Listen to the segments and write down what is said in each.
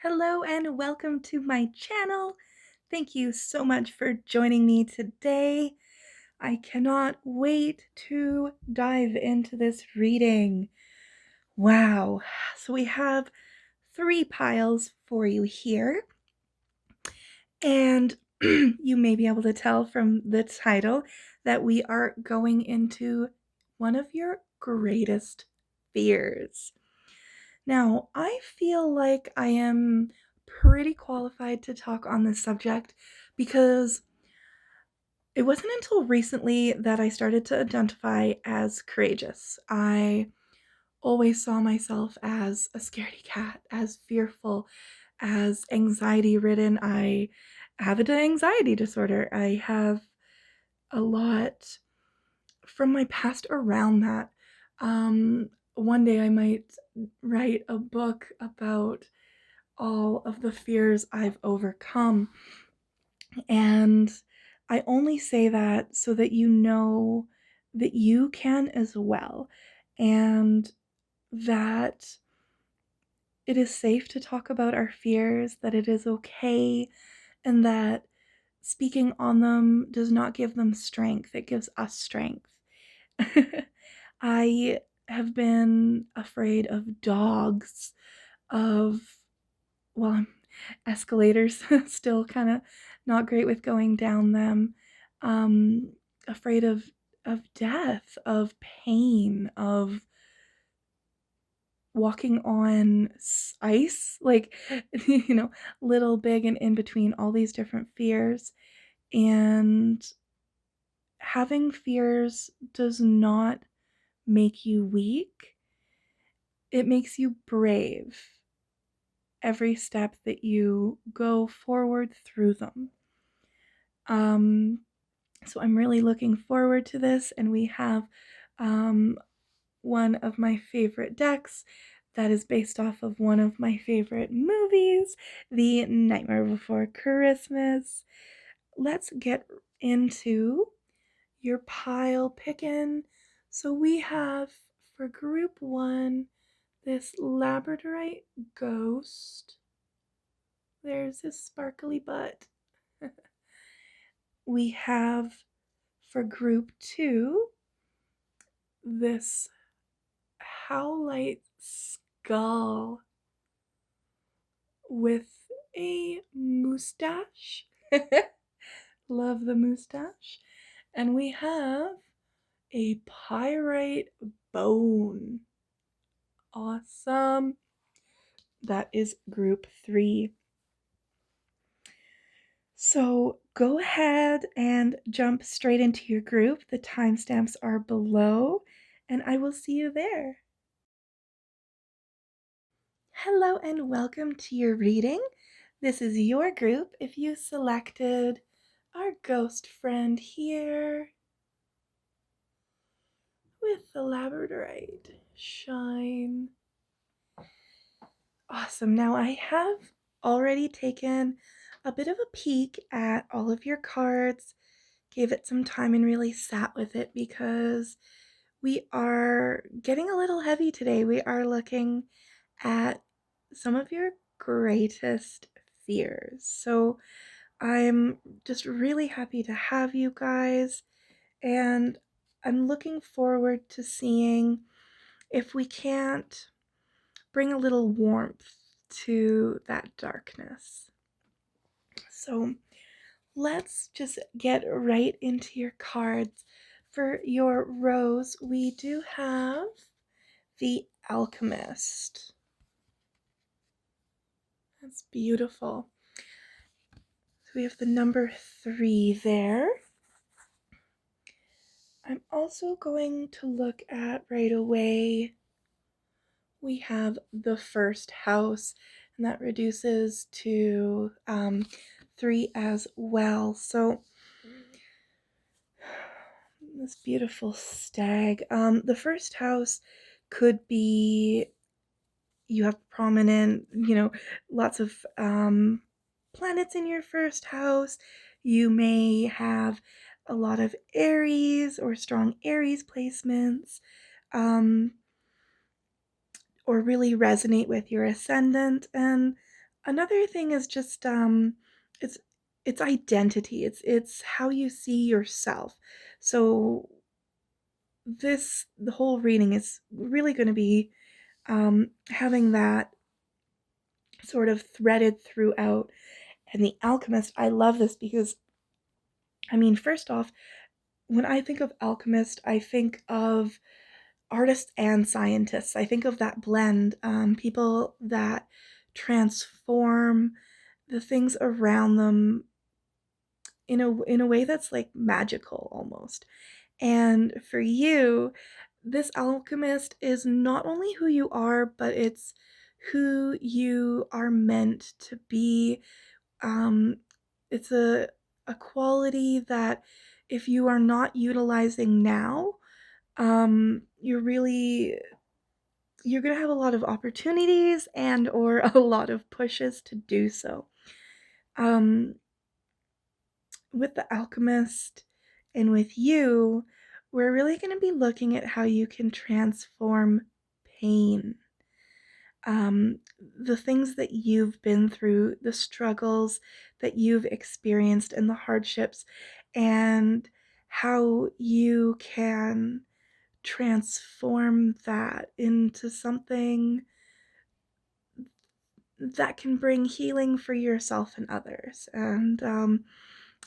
Hello and welcome to my channel. Thank you so much for joining me today. I cannot wait to dive into this reading. Wow. So we have 3 piles for you here. And you may be able to tell from the title that we are going into one of your greatest fears. Now, I feel like I am pretty qualified to talk on this subject because it wasn't until recently that I started to identify as courageous. I always saw myself as a scaredy cat, as fearful, as anxiety ridden. I have an anxiety disorder. I have a lot from my past around that. One day I might write a book about all of the fears I've overcome. And I only say that so that you know that you can as well, and that it is safe to talk about our fears, that it is okay, and that speaking on them does not give them strength, it gives us strength. I have been afraid of dogs, of, well, escalators, still kind of not great with going down them. Afraid of death, of pain, of walking on ice, like little, big, and in between, all these different fears. And having fears does not make you weak. It makes you brave every step that you go forward through them. So I'm really looking forward to this, and we have one of my favorite decks that is based off of one of my favorite movies, The Nightmare Before Christmas. Let's get into your pile picking. So we have for group 1 this Labradorite ghost. There's his sparkly butt. We have for group 2 this Howlite skull with a mustache. Love the mustache. And we have a Pyrite bone. Awesome. That is group 3. So go ahead and jump straight into your group. The timestamps are below, and I will see you there. Hello and welcome to your reading. This is your group if you selected our ghost friend here with the Labradorite shine. Awesome. Now I have already taken a bit of a peek at all of your cards, gave it some time and really sat with it because we are getting a little heavy today. We are looking at some of your greatest fears. So I'm just really happy to have you guys, and I'm looking forward to seeing if we can't bring a little warmth to that darkness. So let's just get right into your cards. For your rose, we do have the Alchemist. That's beautiful. So we have the number 3 there. I'm also going to look at right away, we have the first house, and that reduces to 3 as well. So this beautiful stag. The first house could be you have prominent, lots of planets in your first house. You may have a lot of Aries or strong Aries placements, or really resonate with your ascendant. And Another thing is just it's it's identity. It's how you see yourself. So the whole reading is really going to be having that sort of threaded throughout. And the alchemist, I love this because, I mean, first off, when I think of alchemist, I think of artists and scientists. I think of that blend, people that transform the things around them in a way that's like magical almost. And for you, this alchemist is not only who you are, but it's who you are meant to be. Um, it's a quality that if you are not utilizing now, you're gonna have a lot of opportunities and or a lot of pushes to do so. Um, with the alchemist and with you, we're really going to be looking at how you can transform pain. The things that you've been through, the struggles that you've experienced, and the hardships, and how you can transform that into something that can bring healing for yourself and others. And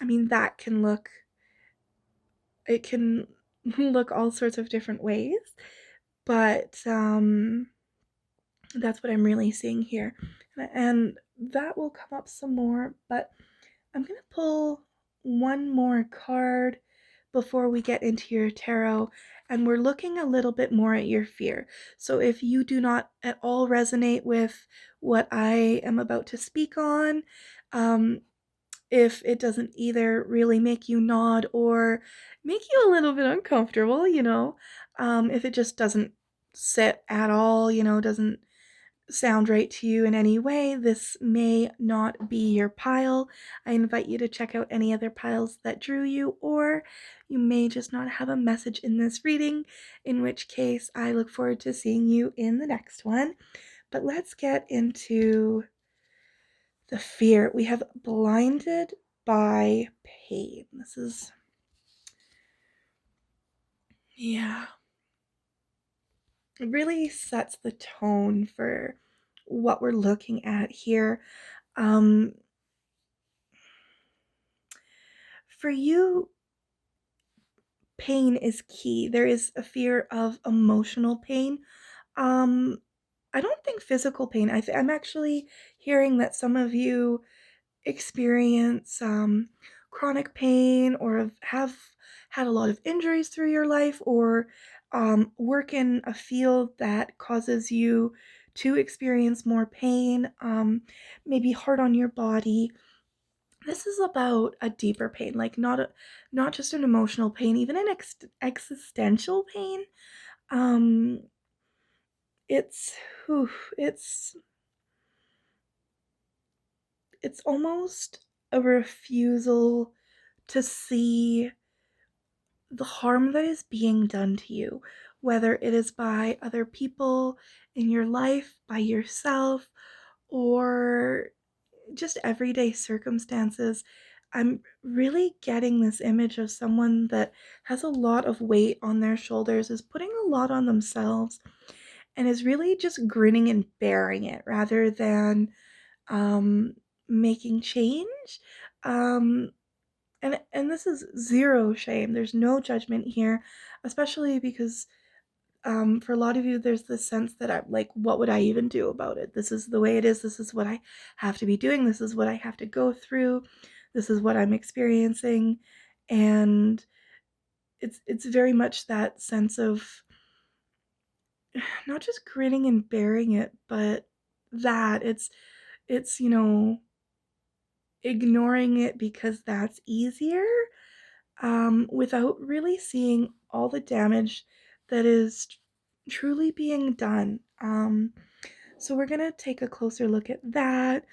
I mean, it can look all sorts of different ways, but that's what I'm really seeing here. And that will come up some more, but I'm going to pull one more card before we get into your tarot, and we're looking a little bit more at your fear. So if you do not at all resonate with what I am about to speak on, um, if it doesn't either really make you nod or make you a little bit uncomfortable, if it just doesn't sit at all, doesn't sound right to you in any way, this may not be your pile. I invite you to check out any other piles that drew you, or you may just not have a message in this reading, in which case I look forward to seeing you in the next one. But let's get into the fear. We have blinded by pain. This is, yeah, it really sets the tone for what we're looking at here. Um, for you, pain is key. There is a fear of emotional pain. Um, I don't think physical pain. I'm actually hearing that some of you experience chronic pain or have had a lot of injuries through your life, or work in a field that causes you to experience more pain, maybe hard on your body. This is about a deeper pain, like not just an emotional pain, even an existential pain. Um, it's whew, it's almost a refusal to see the harm that is being done to you, whether it is by other people in your life, by yourself, or just everyday circumstances. I'm really getting this image of someone that has a lot of weight on their shoulders, is putting a lot on themselves, and is really just grinning and bearing it rather than um, making change. Um, and this is zero shame. There's no judgment here, especially because for a lot of you, there's this sense that I'm like, what would I even do about it? This is the way it is. This is what I have to be doing. This is what I have to go through. This is what I'm experiencing. And it's very much that sense of not just grinning and bearing it, but that it's ignoring it because that's easier, without really seeing all the damage that is truly being done. So we're gonna take a closer look at that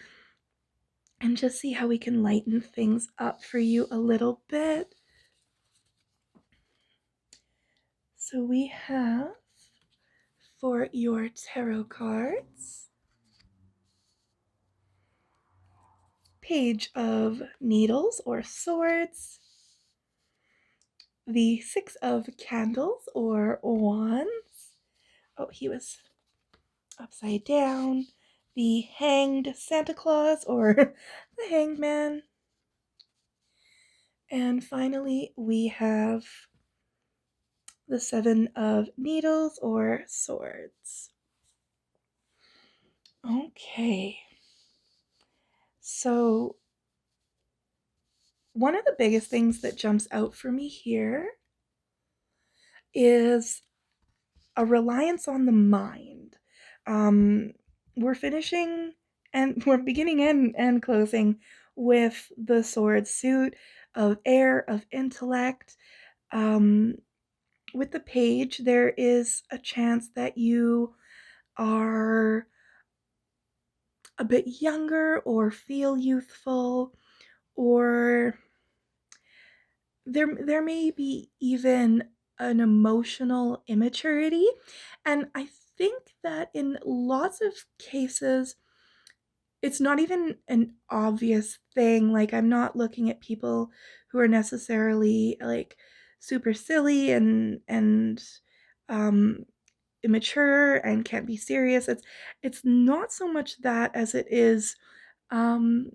and just see how we can lighten things up for you a little bit. So we have, for your tarot cards, Page of Needles or Swords, the Six of Candles or Wands. Oh, he was upside down. The Hanged Santa Claus or the Hanged Man. And finally, we have the Seven of Needles or Swords. Okay. So, one of the biggest things that jumps out for me here is a reliance on the mind. We're finishing and we're beginning and closing with the sword suit of air, of intellect. With the page, there is a chance that you are a bit younger or feel youthful, or there may be even an emotional immaturity. And I think that in lots of cases it's not even an obvious thing. Like, I'm not looking at people who are necessarily like super silly and um immature and can't be serious. It's not so much that as it is um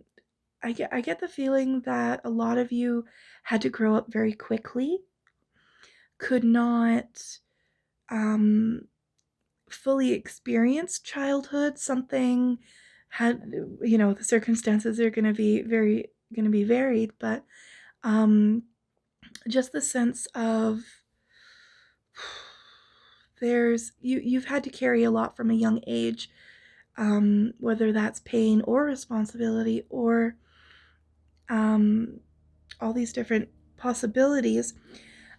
I get the feeling that a lot of you had to grow up very quickly, could not um fully experience childhood. Something had, the circumstances are going to be varied, but um just the sense of you've had to carry a lot from a young age, whether that's pain or responsibility or um all these different possibilities.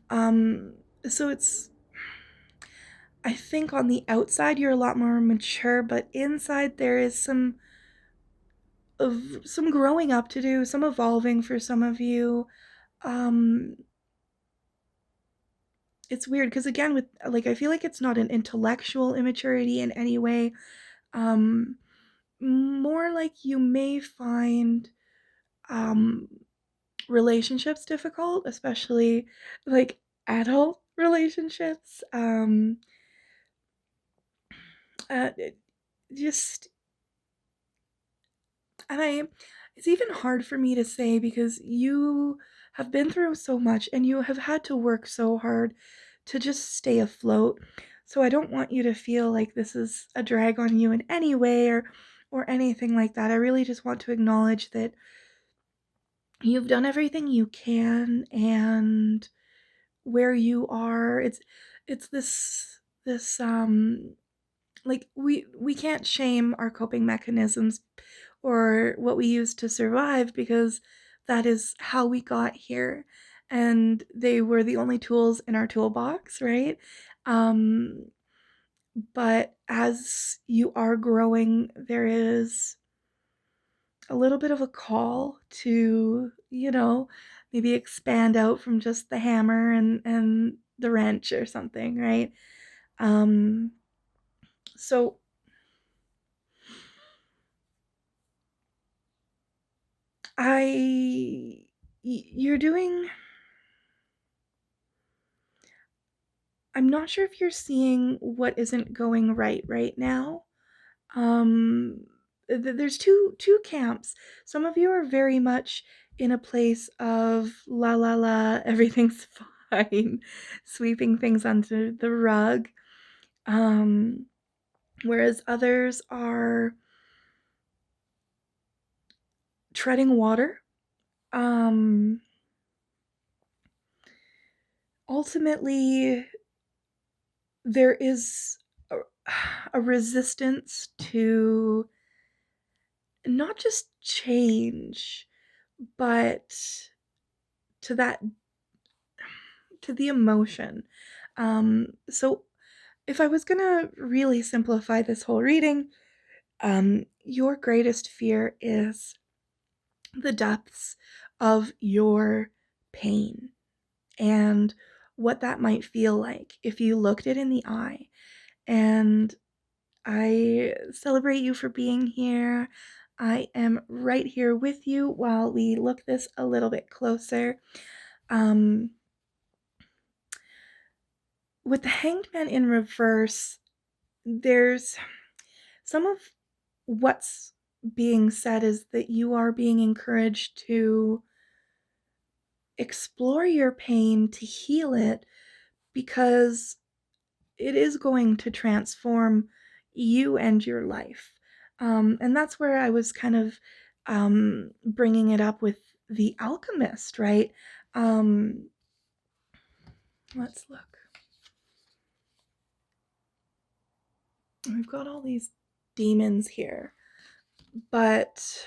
Um, so I think on the outside you're a lot more mature, but inside there is some growing up to do, some evolving for some of you. Um, it's weird because again, with like, I feel like it's not an intellectual immaturity in any way. Um, More like you may find um relationships difficult, especially like adult relationships. It just and I It's even hard for me to say because you have been through so much and you have had to work so hard to just stay afloat. So I don't want you to feel like this is a drag on you in any way or anything like that. I really just want to acknowledge that you've done everything you can, and where you are, it's this like, we can't shame our coping mechanisms or what we use to survive, because that is how we got here, and they were the only tools in our toolbox, right? um but as you are growing, there is a little bit of a call to, maybe expand out from just the hammer and the wrench or something, right? um so you're doing, I'm not sure if you're seeing what isn't going right now. Um there's two camps. Some of you are very much in a place of la la la, everything's fine, sweeping things under the rug. Um Whereas others are treading water. Um Ultimately, there is a, a resistance to not just change, but to that, to the emotion. So if I was gonna really simplify this whole reading, your greatest fear is the depths of your pain and what that might feel like if you looked it in the eye. And I celebrate you for being here. I am right here with you while we look this a little bit closer. Um, with the Hanged Man in reverse, there's some of what's being said is that you are being encouraged to explore your pain, to heal it, because it is going to transform you and your life. And that's where I was kind of bringing it up with the alchemist, right? Um, let's look. We've got all these demons here, but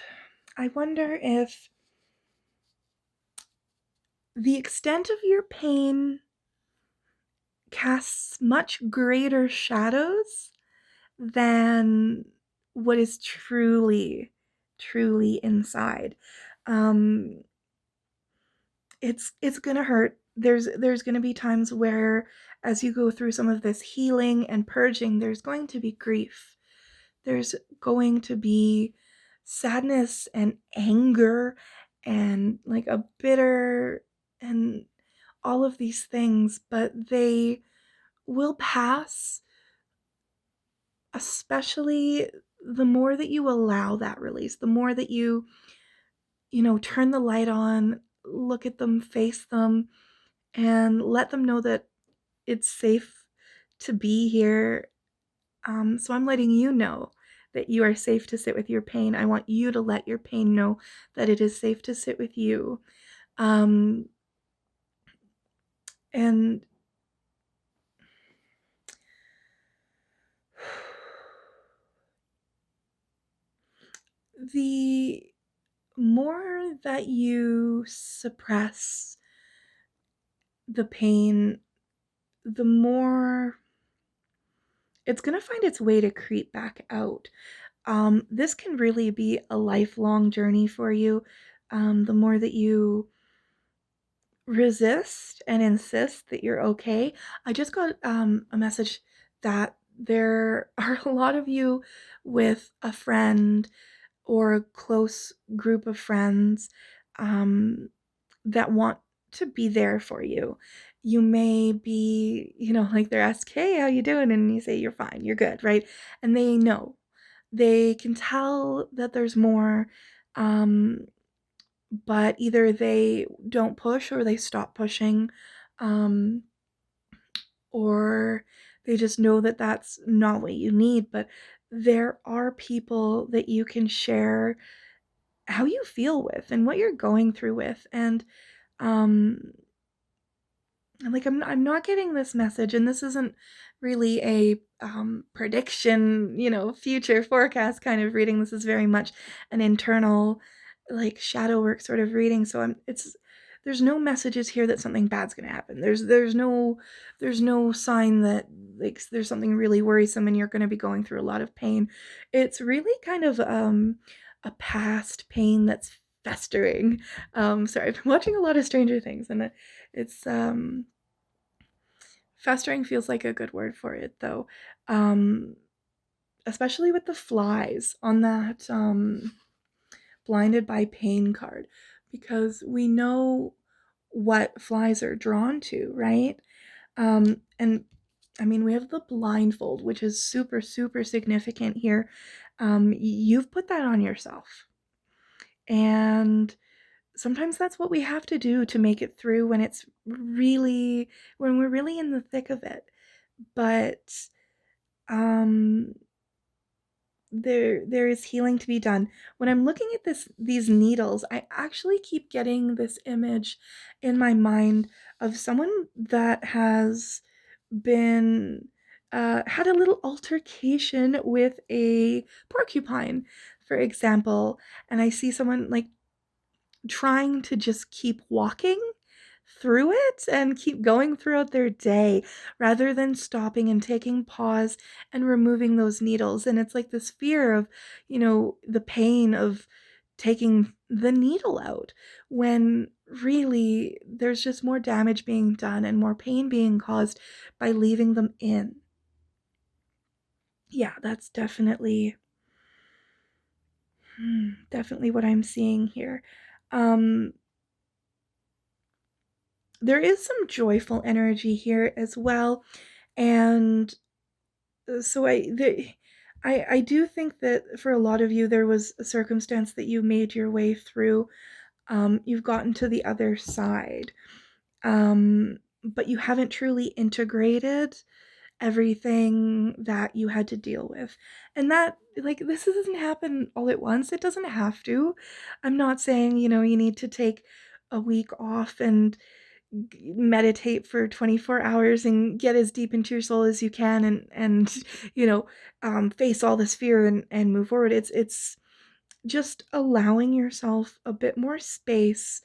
I wonder if the extent of your pain casts much greater shadows than what is truly inside. Um, it's gonna hurt. There's gonna be times where, as you go through some of this healing and purging, there's going to be grief. There's going to be sadness and anger and like a bitter and all of these things, but they will pass, especially the more that you allow that release, the more that turn the light on, look at them, face them, and let them know that it's safe to be here. So I'm letting you know that you are safe to sit with your pain. I want you to let your pain know that it is safe to sit with you. Um, and the more that you suppress the pain, the more it's going to find its way to creep back out. This can really be a lifelong journey for you. The more that you resist and insist that you're okay. I just got a message that there are a lot of you with a friend or a close group of friends that want to be there for you. You may be, like they're asked, hey, how you doing? And you say, you're fine, you're good, right? And they know. They can tell that there's more, but either they don't push or they stop pushing, um, or they just know that that's not what you need. But there are people that you can share how you feel with and what you're going through with. And um, like I'm not getting this message, and this isn't really a prediction, future forecast kind of reading. This is very much an internal, like, shadow work sort of reading. So there's no messages here that something bad's gonna happen. There's no sign that, like, there's something really worrisome and you're gonna be going through a lot of pain. It's really kind of a past pain that's festering. Sorry, I've been watching a lot of Stranger Things, and it's festering feels like a good word for it, though. Um Especially with the flies on that blinded by pain card, because we know what flies are drawn to, right? And I mean, we have the blindfold, which is super super significant here. You've put that on yourself, and sometimes that's what we have to do to make it through when we're really in the thick of it. But um there is healing to be done. When I'm looking at these needles, I actually keep getting this image in my mind of someone that has been had a little altercation with a porcupine, for example, and I see someone like trying to just keep walking through it and keep going throughout their day rather than stopping and taking pause and removing those needles. And it's like this fear of, the pain of taking the needle out, when really there's just more damage being done and more pain being caused by leaving them in. Yeah, that's definitely Definitely what I'm seeing here. Um, there is some joyful energy here as well, and so I do think that for a lot of you there was a circumstance that you made your way through. You've gotten to the other side, but you haven't truly integrated everything that you had to deal with. And that, like, this doesn't happen all at once. It doesn't have to. I'm not saying, you need to take a week off and meditate for 24 hours and get as deep into your soul as you can and face all this fear and move forward. It's just allowing yourself a bit more space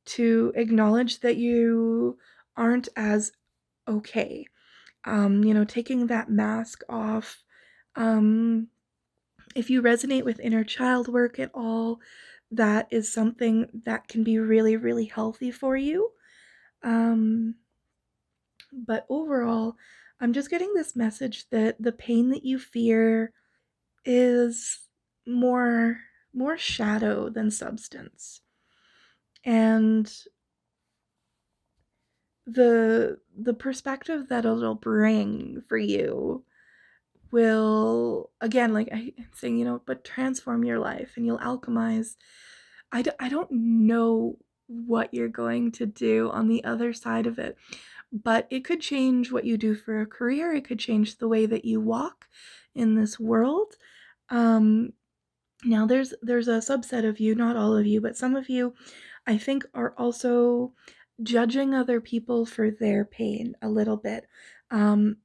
to acknowledge that you aren't as okay. Taking that mask off. Um, if you resonate with inner child work at all, that is something that can be really, really healthy for you. Um, but overall, I'm just getting this message that the pain that you fear is more more shadow than substance. And the perspective that it'll bring for you will, again, like I'm saying, but transform your life and you'll alchemize. I don't know what you're going to do on the other side of it, but it could change what you do for a career. It could change the way that you walk in this world. Um, Now there's a subset of you, not all of you, but some of you I think are also judging other people for their pain a little bit. Um,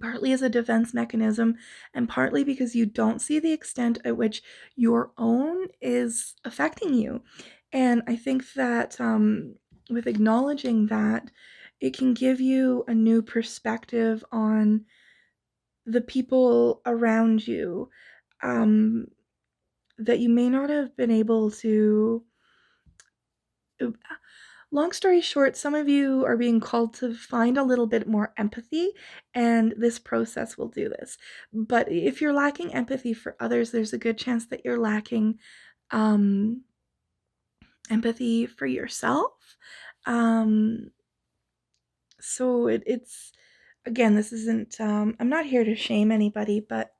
Partly as a defense mechanism, and partly because you don't see the extent at which your own is affecting you. And I think that with acknowledging that, it can give you a new perspective on the people around you, um, that you may not have been able to. Long story short, some of you are being called to find a little bit more empathy, and this process will do this. But if you're lacking empathy for others, there's a good chance that you're lacking um, empathy for yourself. Um, so it's, again, this isn't, I'm not here to shame anybody, but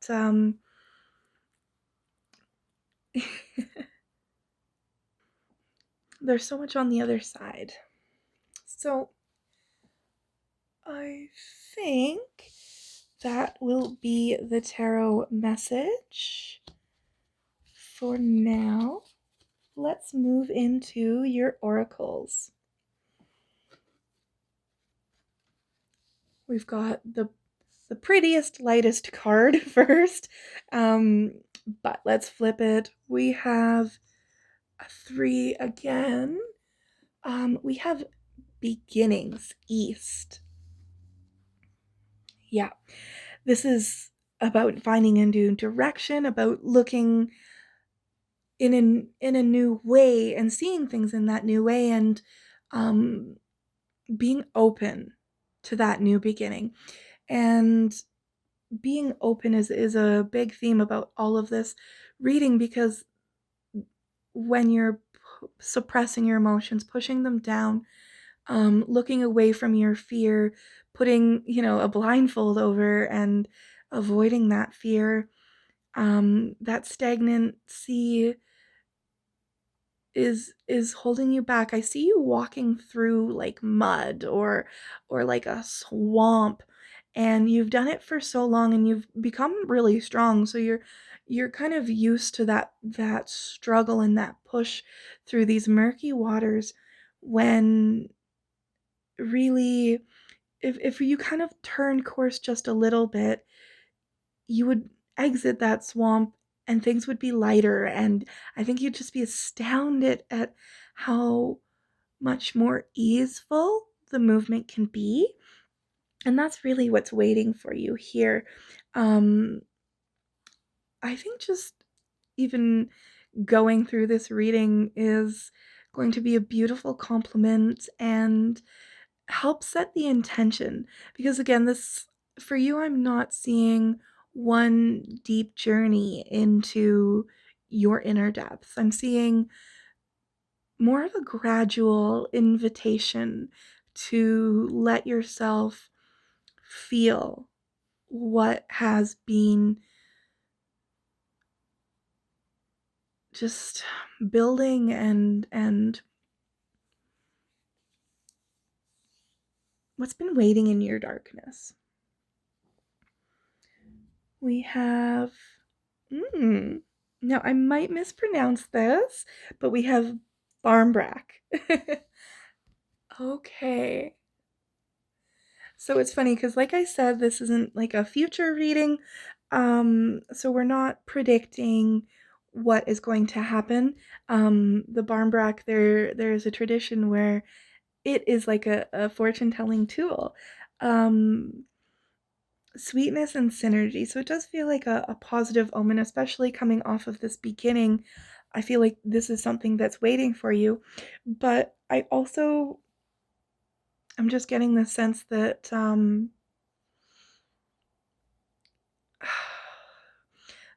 there's so much on the other side. So I think that will be the tarot message for now. Let's move into your oracles. We've got the prettiest, lightest card first, but let's flip it. We have a 3 again. We have beginnings, east. Yeah, this is about finding a new direction, about looking in a new way and seeing things in that new way, and um, being open to that new beginning. And being open is a big theme about all of this reading, because when you're suppressing your emotions, pushing them down, looking away from your fear, putting a blindfold over and avoiding that fear, that stagnancy is holding you back. I see you walking through like mud or like a swamp, and you've done it for so long and you've become really strong, so you're kind of used to that struggle and that push through these murky waters, when really, if you kind of turn course just a little bit, you would exit that swamp and things would be lighter, and I think you'd just be astounded at how much more easeful the movement can be. And that's really what's waiting for you here. um I think just even going through this reading is going to be a beautiful compliment and help set the intention, because again, this, for you, I'm not seeing one deep journey into your inner depths. I'm seeing more of a gradual invitation to let yourself feel what has been just building and what's been waiting in your darkness. We have now I might mispronounce this, but we have Barmbrack. Okay. So it's funny because, like I said, this isn't like a future reading. So we're not predicting what is going to happen. The Barmbrack, there's a tradition where it is like a fortune telling tool. Sweetness and synergy. So it does feel like a positive omen, especially coming off of this beginning. I feel like this is something that's waiting for you. But I'm just getting the sense that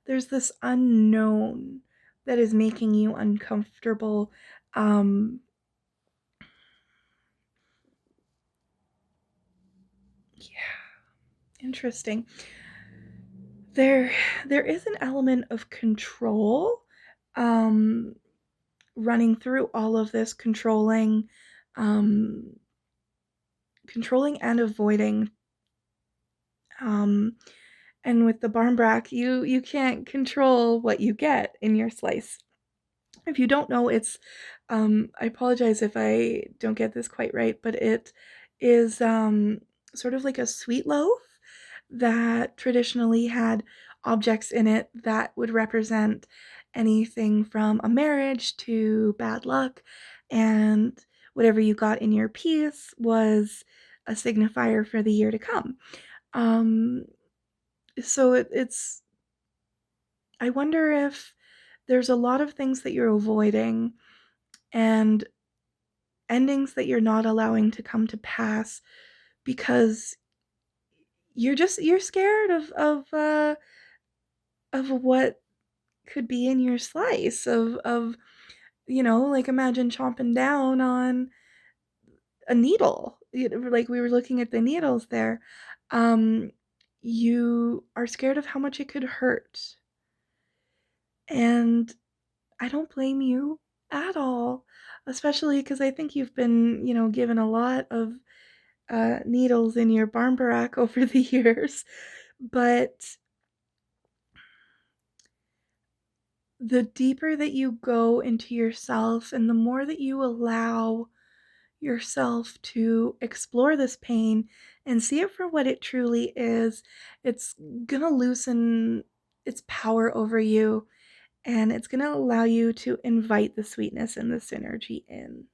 there's this unknown that is making you uncomfortable. Yeah, interesting. There is an element of control um, running through all of this, um, controlling and avoiding. And with the Barmbrack, you can't control what you get in your slice. If you don't know, it's I apologize if I don't get this quite right, but it is sort of like a sweet loaf that traditionally had objects in it that would represent anything from a marriage to bad luck, and whatever you got in your piece was a signifier for the year to come. Um, so it's I wonder if there's a lot of things that you're avoiding and endings that you're not allowing to come to pass because you're scared of what could be in your slice of like imagine chomping down on a needle, like we were looking at the needles there. um you are scared of how much it could hurt, and I don't blame you at all, especially because I think you've been, given a lot of needles in your barmbrack over the years. But the deeper that you go into yourself and the more that you allow yourself to explore this pain and see it for what it truly is, it's gonna loosen its power over you, and it's gonna allow you to invite the sweetness and the synergy in.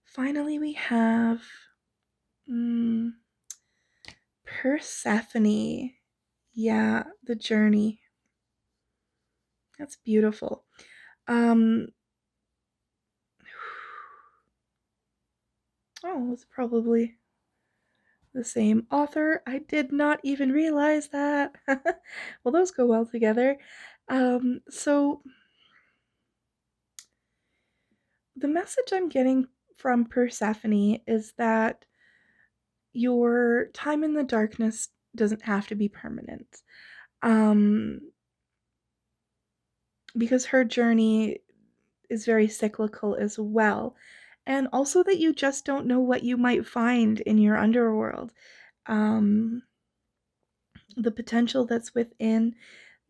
Finally, we have Persephone. Yeah, the journey. That's beautiful. Oh, it's probably the same author. I did not even realize that. Well, those go well together. So the message I'm getting from Persephone is that your time in the darkness doesn't have to be permanent. Um, because her journey is very cyclical as well. And also that you just don't know what you might find in your underworld. Um, the potential that's within,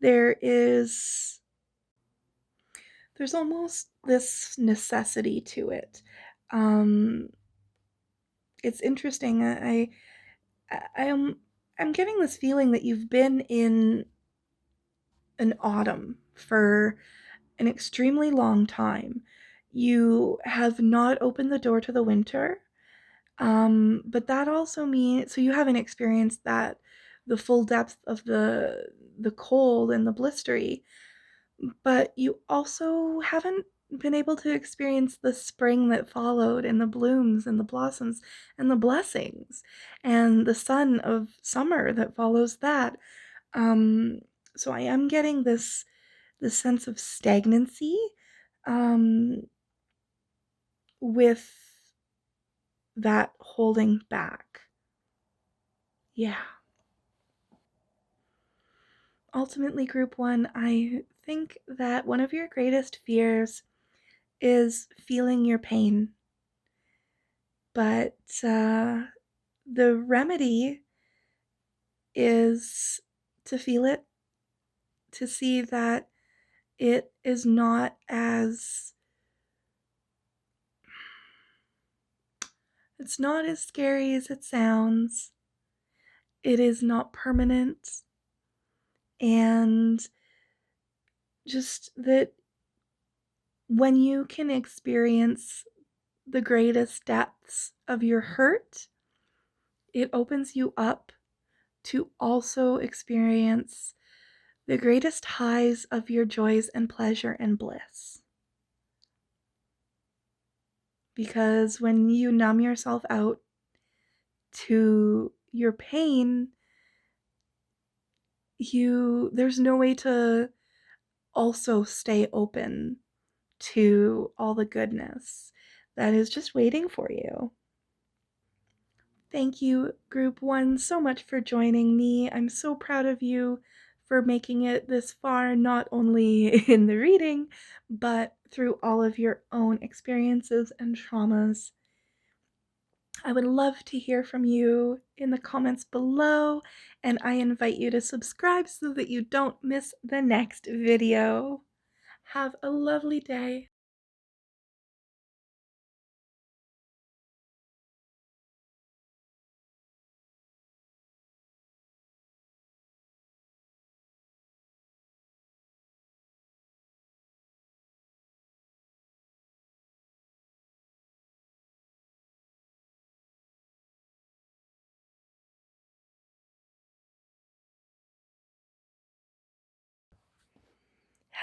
there's almost this necessity to it. Um, it's interesting. I'm getting this feeling that you've been in an autumn for an extremely long time. You have not opened the door to the winter. But that also means, so you haven't experienced that, the full depth of the cold and the blistery, but you also haven't been able to experience the spring that followed and the blooms and the blossoms and the blessings and the sun of summer that follows that. So I am getting this the sense of stagnancy with that holding back. Yeah. Ultimately, group one, I think that one of your greatest fears is feeling your pain. But the remedy is to feel it, to see that it is not as it's not as scary as it sounds. It is not permanent. And just that when you can experience the greatest depths of your hurt, it opens you up to also experience the greatest highs of your joys and pleasure and bliss. Because when you numb yourself out to your pain, there's no way to also stay open to all the goodness that is just waiting for you. Thank you, Group 1, so much for joining me. I'm so proud of you for making it this far, not only in the reading, but through all of your own experiences and traumas. I would love to hear from you in the comments below, and I invite you to subscribe so that you don't miss the next video. Have a lovely day.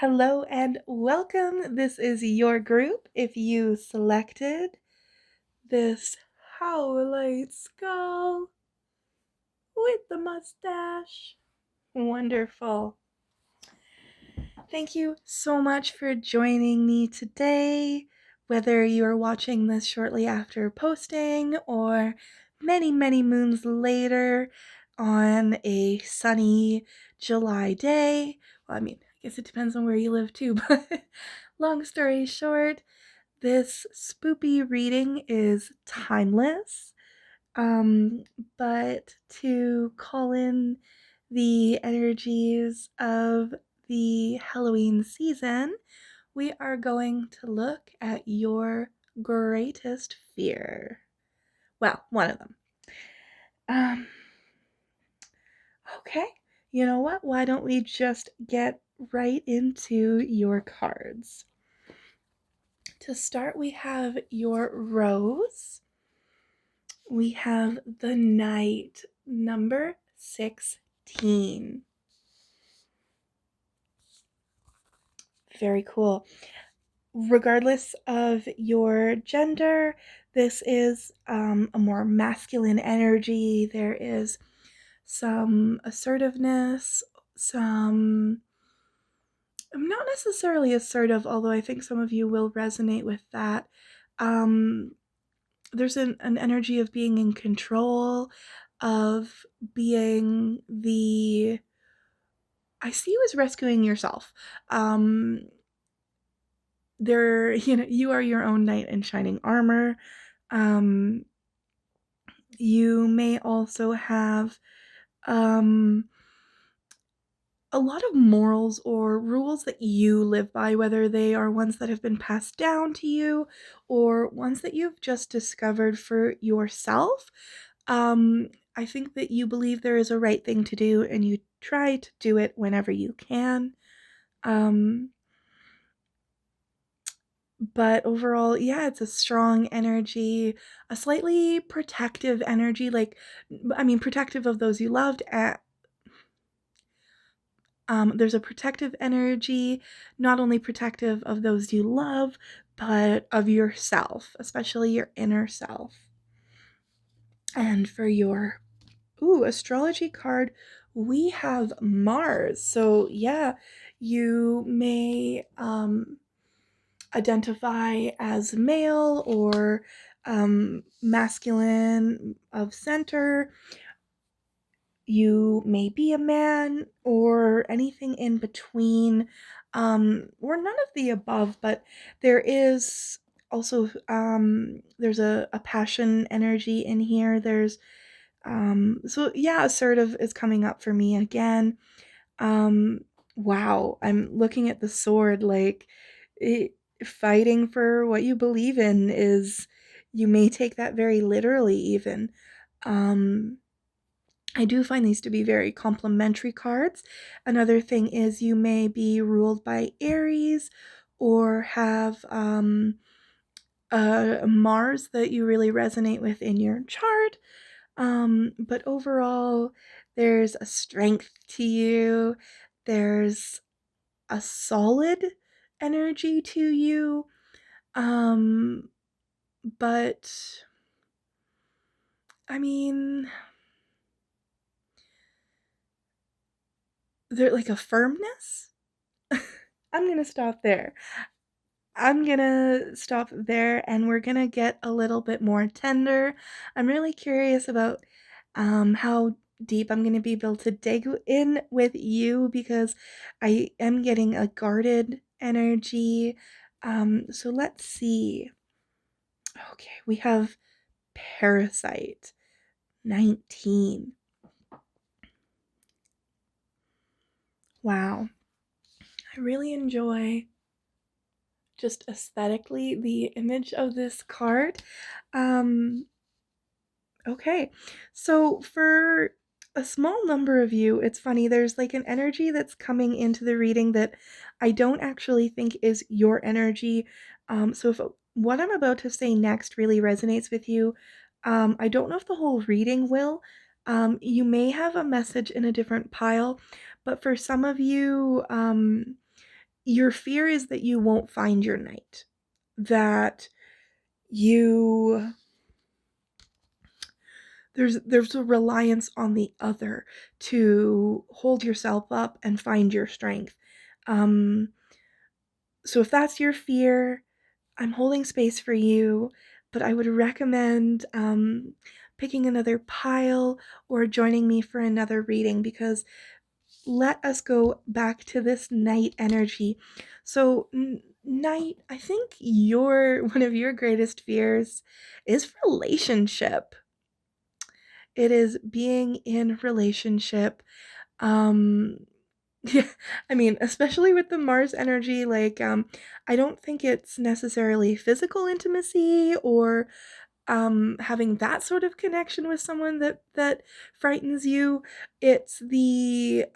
Hello and welcome. This is your group. If you selected this Howlite skull with the mustache. Wonderful. Thank you so much for joining me today. Whether you are watching this shortly after posting or many, many moons later on a sunny July day. Well, I mean, I guess it depends on where you live too, but long story short, this spoopy reading is timeless. But to call in the energies of the Halloween season, we are going to look at your greatest fear. Well, one of them. Okay, you know what? Why don't we just get right into your cards? To start, we have your Rose. We have the Knight, number 16. Very cool. Regardless of your gender, this is a more masculine energy. There is some assertiveness, some not necessarily assertive, although I think some of you will resonate with that. There's an energy of being in control, of being the I see you as rescuing yourself. There, you are your own knight in shining armor. You may also have a lot of morals or rules that you live by, whether they are ones that have been passed down to you or ones that you've just discovered for yourself. I think that you believe there is a right thing to do and you try to do it whenever you can. But overall, yeah, it's a strong energy, a slightly protective energy, protective of those you loved. There's a protective energy, not only protective of those you love, but of yourself, especially your inner self. And for your astrology card, we have Mars. So yeah, You may identify as male or masculine of center. You may be a man or anything in between, or none of the above, but there is also there's a passion energy in here. There's so yeah, assertive is coming up for me again. Um, wow, I'm looking at the sword like it, fighting for what you believe in is, you may take that very literally even. Um, I do find these to be very complementary cards. Another thing is you may be ruled by Aries or have a Mars that you really resonate with in your chart. But overall, there's a strength to you. There's a solid energy to you. Um, but I mean, there's like a firmness. I'm gonna stop there. I'm gonna stop there and we're gonna get a little bit more tender. I'm really curious about how deep I'm gonna be able to dig in with you because I am getting a guarded energy. So let's see. Okay, we have Parasite 19. Wow. I really enjoy just aesthetically the image of this card. Um, Okay, so for a small number of you, it's funny, there's like an energy that's coming into the reading that I don't actually think is your energy. So if what I'm about to say next really resonates with you, I don't know if the whole reading will. You may have a message in a different pile, but for some of you, your fear is that you won't find your knight, that you there's a reliance on the other to hold yourself up and find your strength. Um, so if that's your fear, I'm holding space for you, but I would recommend picking another pile or joining me for another reading because let us go back to this night energy. So night, I think your one of your greatest fears is relationship. It is being in relationship. Um, yeah, I mean, especially with the Mars energy, like, I don't think it's necessarily physical intimacy or having that sort of connection with someone that frightens you. It's the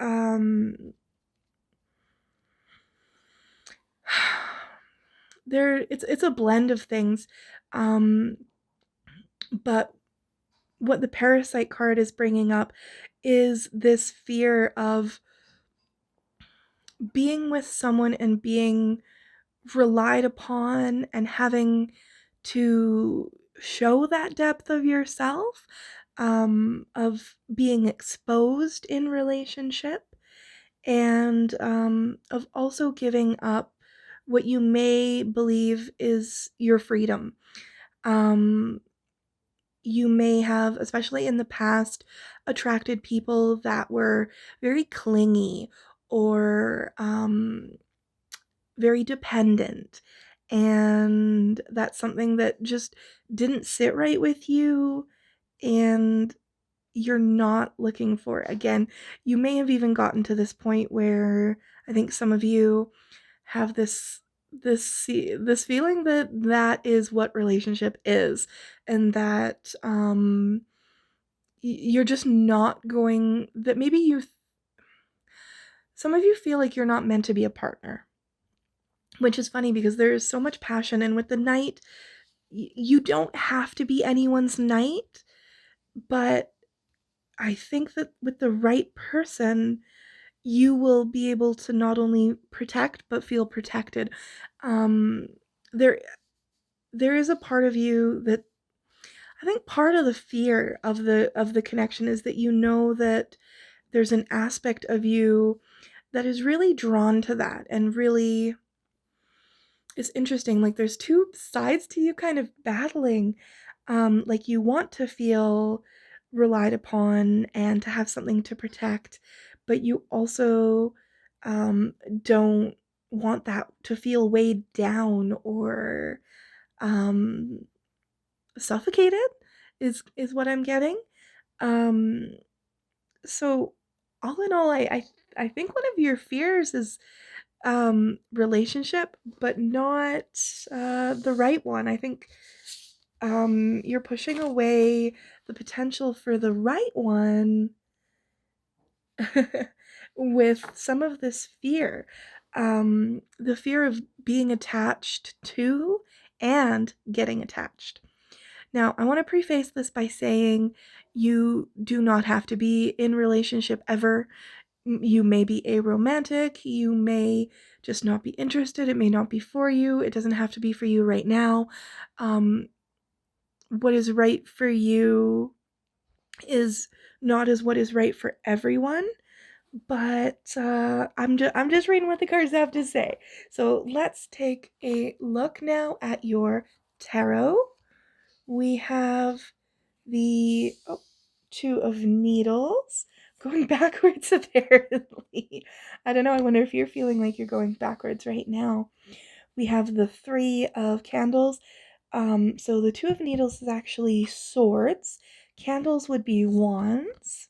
it's a blend of things. Um, but what the Parasite card is bringing up is this fear of being with someone and being relied upon and having to show that depth of yourself, of being exposed in relationship, and of also giving up what you may believe is your freedom. Um, you may have, especially in the past, attracted people that were very clingy or very dependent. And that's something that just didn't sit right with you. And you're not looking for it. Again, you may have even gotten to this point where I think some of you have this feeling that that is what relationship is, and that you're just not going, that maybe some of you feel like you're not meant to be a partner, which is funny because there is so much passion, and with the knight, you don't have to be anyone's knight, but I think that with the right person, you will be able to not only protect but feel protected. Um, there there is a part of you that I think part of the fear of the connection is that you know that there's an aspect of you that is really drawn to that and really is interesting. Like there's two sides to you kind of battling. Like you want to feel relied upon and to have something to protect, but you also don't want that to feel weighed down or um, suffocated is what I'm getting. Um, so all in all, I think one of your fears is relationship, but not the right one. I think you're pushing away the potential for the right one with some of this fear. The fear of being attached to and getting attached. Now, I want to preface this by saying you do not have to be in relationship ever. You may be aromantic, you may just not be interested, it may not be for you, it doesn't have to be for you right now. What is right for you is not as what is right for everyone, but I'm just reading what the cards have to say. So let's take a look now at your tarot. We have the Two of Needles going backwards apparently. I don't know, I wonder if you're feeling like you're going backwards right now. We have the Three of Candles. So the Two of Needles is actually swords. Candles would be wands.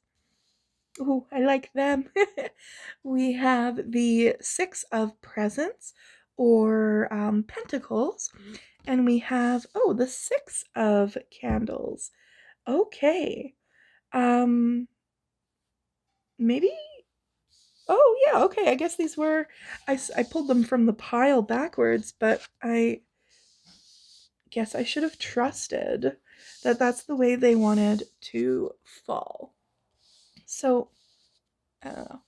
Ooh, I like them. We have the Six of Presents or Pentacles. And we have, oh, the Six of Candles. Okay. Maybe. Oh, yeah, okay. I guess these were. I pulled them from the pile backwards, but I guess I should have trusted that that's the way they wanted to fall. So, I don't know.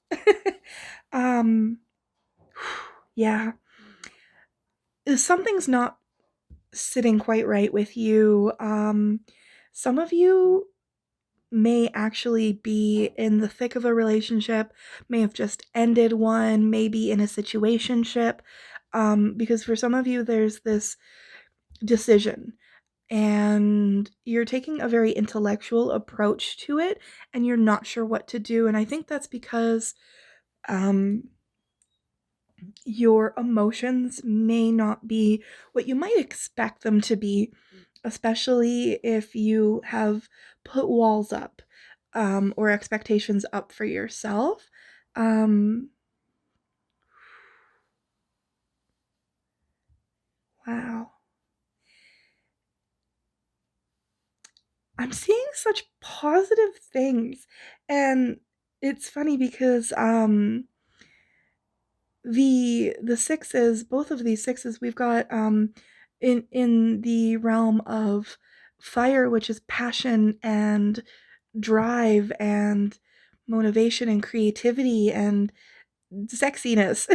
um, yeah. Something's not sitting quite right with you. Some of you may actually be in the thick of a relationship, may have just ended one, maybe in a situationship, because for some of you there's this decision and you're taking a very intellectual approach to it and you're not sure what to do, and I think that's because your emotions may not be what you might expect them to be, especially if you have put walls up or expectations up for yourself. Wow. I'm seeing such positive things. And it's funny because the sixes, both of these sixes, we've got in the realm of fire, which is passion and drive and motivation and creativity and sexiness.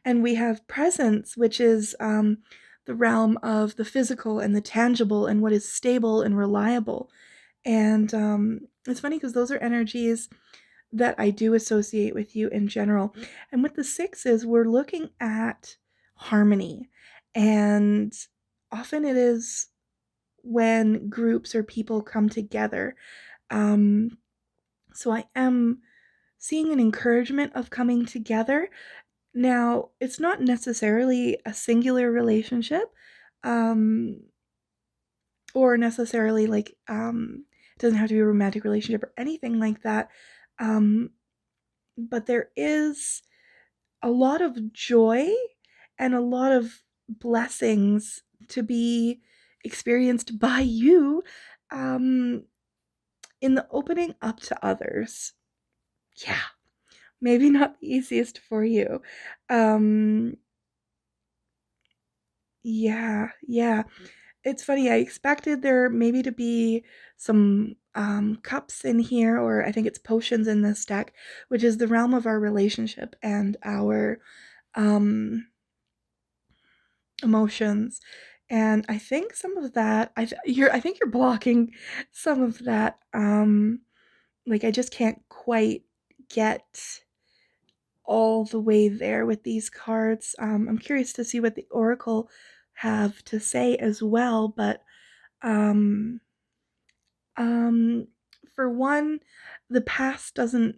And we have presence, which is the realm of the physical and the tangible and what is stable and reliable. And it's funny because those are energies that I do associate with you in general. And with the sixes, we're looking at harmony. And often it is when groups or people come together. So I am seeing an encouragement of coming together. Now, it's not necessarily a singular relationship, or necessarily like it doesn't have to be a romantic relationship or anything like that. But there is a lot of joy and a lot of blessings to be experienced by you in the opening up to others. Yeah, maybe not the easiest for you. Yeah. It's funny, I expected there maybe to be some cups in here, or I think it's potions in this deck, which is the realm of our relationship and our emotions. And I think some of that, I think you're blocking some of that. Like I just can't quite get all the way there with these cards. I'm curious to see what the Oracle have to say as well, but um, um, for one, the past doesn't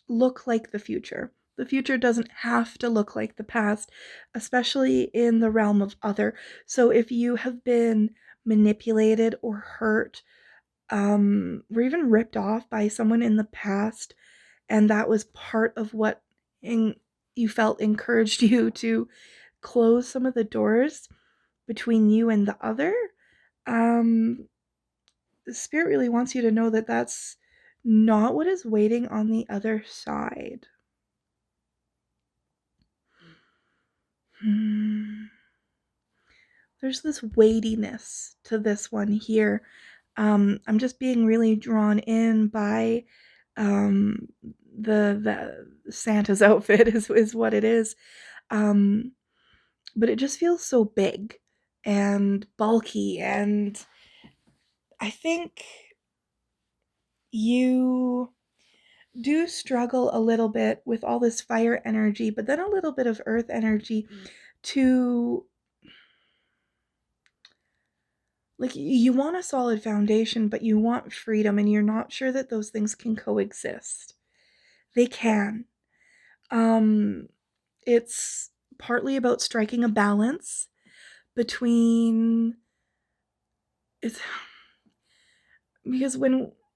look like the future. The future doesn't have to look like the past, especially in the realm of other. So if you have been manipulated or hurt, or even ripped off by someone in the past, and that was part of what you felt encouraged you to close some of the doors between you and the other, um, the spirit really wants you to know that that's not what is waiting on the other side. There's this weightiness to this one here. I'm just being really drawn in by um, the Santa's outfit is what it is. Um, but it just feels so big and bulky, and I think you do struggle a little bit with all this fire energy, but then a little bit of earth energy to, like, you want a solid foundation, but you want freedom, and you're not sure that those things can coexist. They can. It's partly about striking a balance between, it's because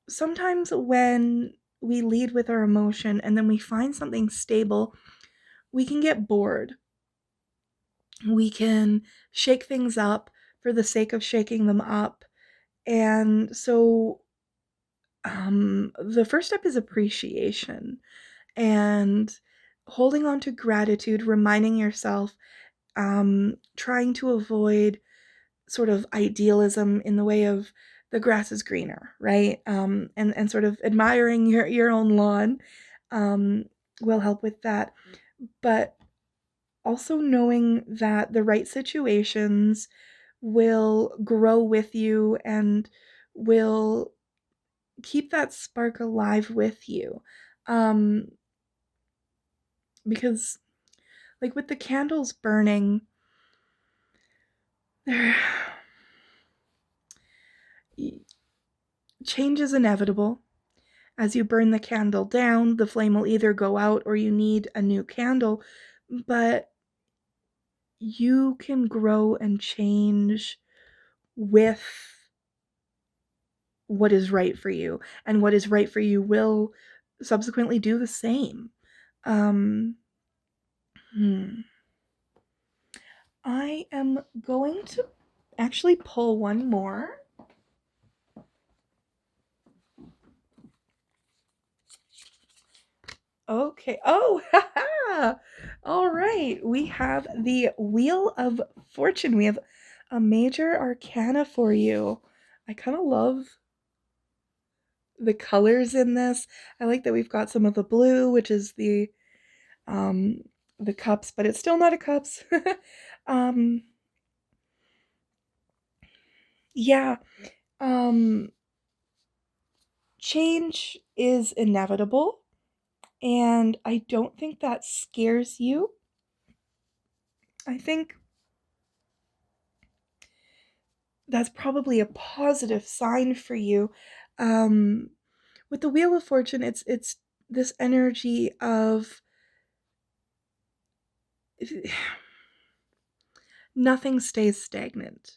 sometimes when we lead with our emotion and then we find something stable, we can get bored. We can shake things up for the sake of shaking them up. And so the first step is appreciation and holding on to gratitude, reminding yourself, trying to avoid sort of idealism in the way of the grass is greener, right? And sort of admiring your own lawn will help with that. But also knowing that the right situations will grow with you and will keep that spark alive with you. Because, like, with the candles burning, there change is inevitable. As you burn the candle down, the flame will either go out or you need a new candle, but you can grow and change with what is right for you, and what is right for you will subsequently do the same. Um, I am going to actually pull one more. Okay. Oh, haha. All right. We have the Wheel of Fortune. We have a major arcana for you. I kind of love the colors in this. I like that we've got some of the blue, which is the cups, but it's still not a cups. um yeah. Um Change is inevitable, and I don't think that scares you. I think that's probably a positive sign for you. Um, with the Wheel of Fortune, it's this energy of nothing stays stagnant.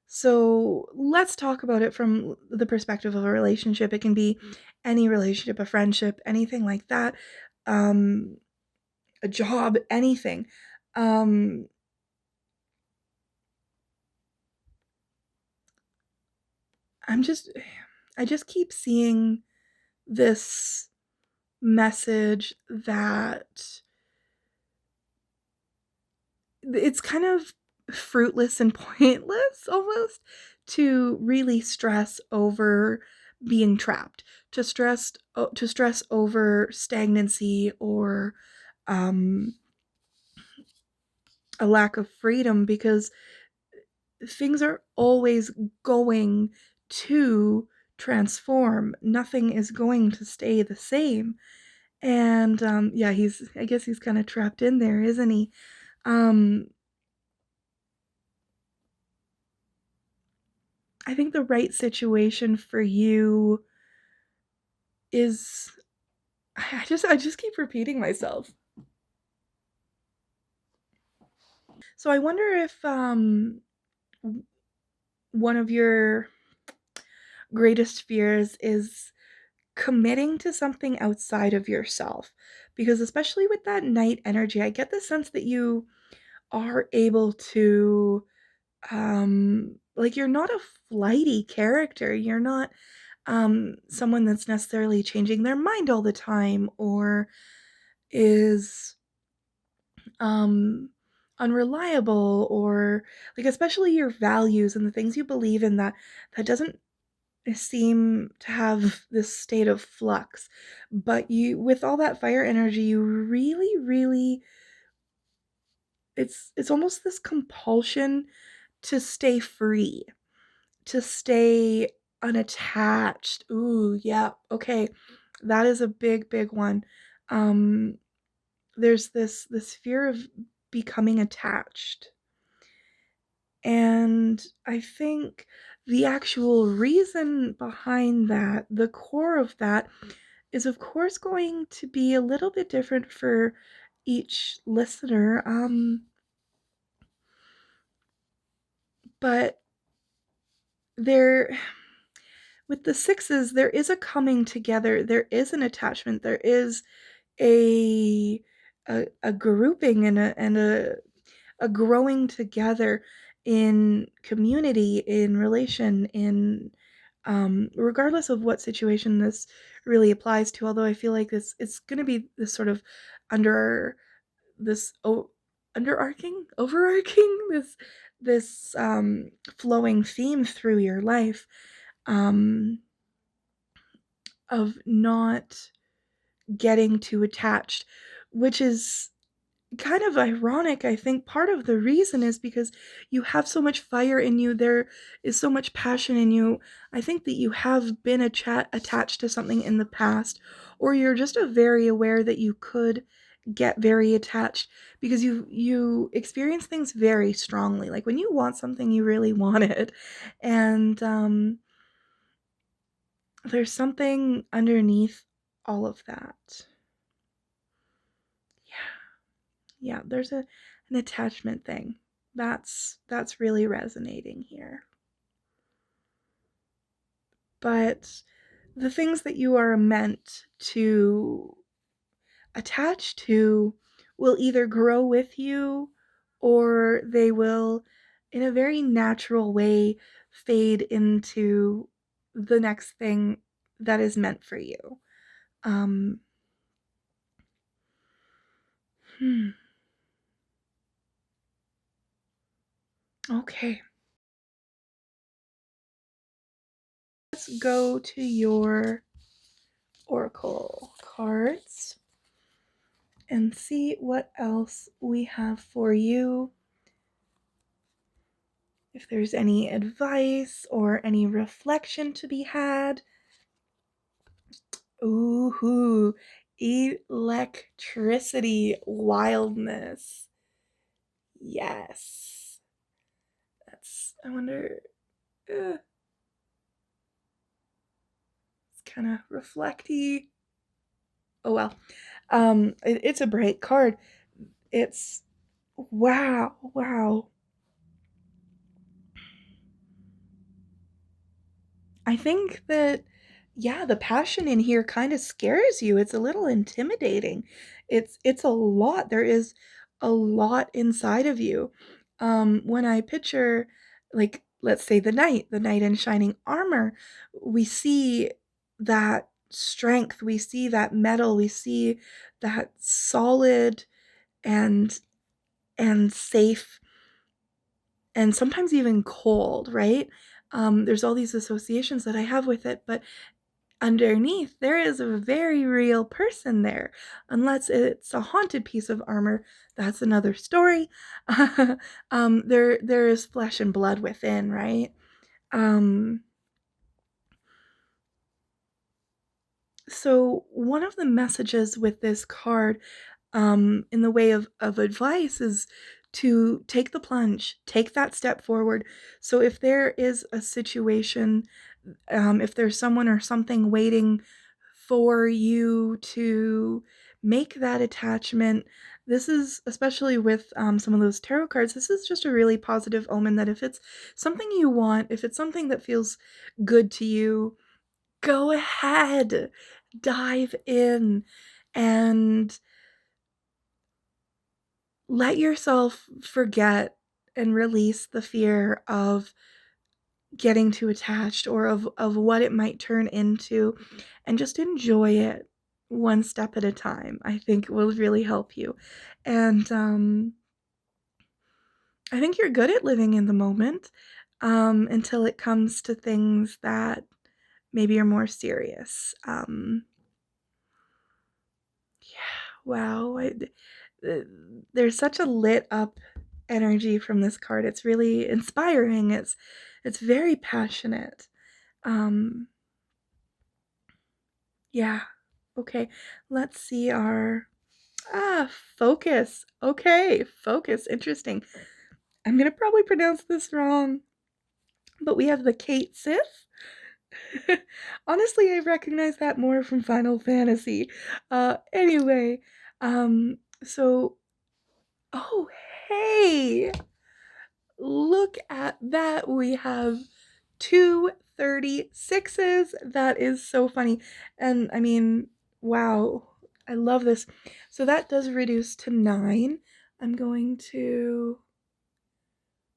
So let's talk about it from the perspective of a relationship. It can be any relationship, a friendship, anything like that, a job, anything. Um, I just keep seeing this message that it's kind of fruitless and pointless almost to really stress over being trapped, to stress over stagnancy or um, a lack of freedom, because things are always going to transform. Nothing is going to stay the same. And yeah, I guess he's kind of trapped in there, isn't he? Um I think the right situation for you is I just keep repeating myself. So I wonder if one of your greatest fears is committing to something outside of yourself, because especially with that night energy, I get the sense that you are able to like, you're not a flighty character. You're not someone that's necessarily changing their mind all the time, or is um unreliable, or like, especially your values and the things you believe in, that doesn't seem to have this state of flux. But you, with all that fire energy, you really, it's almost this compulsion to stay free, to stay unattached. Ooh, yeah. Okay. That is a big one. Um there's this fear of becoming attached. And I think the actual reason behind that, the core of that, is of course going to be a little bit different for each listener. But there, with the sixes, there is a coming together, there is an attachment, there is a a grouping, and a growing together in community, in relation, in regardless of what situation this really applies to. Although I feel like this, it's going to be this sort of under this underarching, overarching, this flowing theme through your life, um of not getting too attached, which is kind of ironic. I think part of the reason is because you have so much fire in you. There is so much passion in you. I think that you have been attached to something in the past, or you're just very aware that you could get very attached, because you experience things very strongly. Like, when you want something, you really want it. And there's something underneath all of that. Yeah, there's an attachment thing. That's really resonating here. But the things that you are meant to attach to will either grow with you, or they will, in a very natural way, fade into the next thing that is meant for you. Um, hmm. Okay. Let's go to your oracle cards and see what else we have for you. If there's any advice or any reflection to be had. Ooh, electricity, wildness. Yes. I wonder, it's kind of reflecty. Oh well. It's a bright card. It's, wow. I think that, yeah, the passion in here kind of scares you. It's a little intimidating. It's a lot. There is a lot inside of you. When I picture, like, let's say the knight in shining armor, we see that strength, we see that metal, we see that solid and safe, and sometimes even cold, right? There's all these associations that I have with it, but underneath there is a very real person there. Unless it's a haunted piece of armor, that's another story. There is flesh and blood within, right? Um, So one of the messages with this card, in the way of advice, is to take the plunge, take that step forward. So if there is a situation, if there's someone or something waiting for you to make that attachment, this is, especially with some of those tarot cards, this is just a really positive omen that if it's something you want, if it's something that feels good to you, go ahead, dive in and let yourself forget and release the fear of getting too attached or of what it might turn into, and just enjoy it one step at a time. I think will really help you. And I think you're good at living in the moment, until it comes to things that maybe are more serious. Yeah, wow. Uh, there's such a lit up energy from this card. It's really inspiring. It's very passionate. Um, yeah. Okay. Let's see our focus. Okay, focus. Interesting. I'm gonna probably pronounce this wrong, but we have the Kate Sith. Honestly, I recognize that more from Final Fantasy. Anyway, so oh hey, look at that. We have two 36s. That is so funny. And I mean, wow, I love this. So that does reduce to 9. I'm going to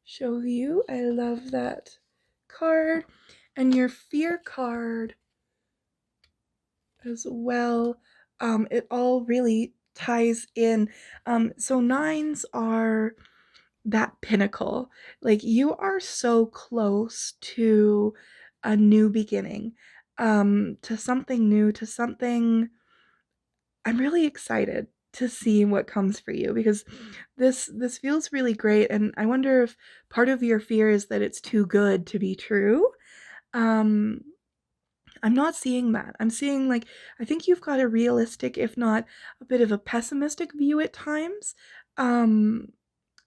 show you. I love that card. And your fear card as well. It all really ties in. So 9s are that pinnacle. Like, you are so close to a new beginning, to something new, to something. I'm really excited to see what comes for you, because this feels really great, and I wonder if part of your fear is that it's too good to be true. Um, I'm not seeing that. I'm seeing, like, I think you've got a realistic, if not a bit of a pessimistic view at times. Um,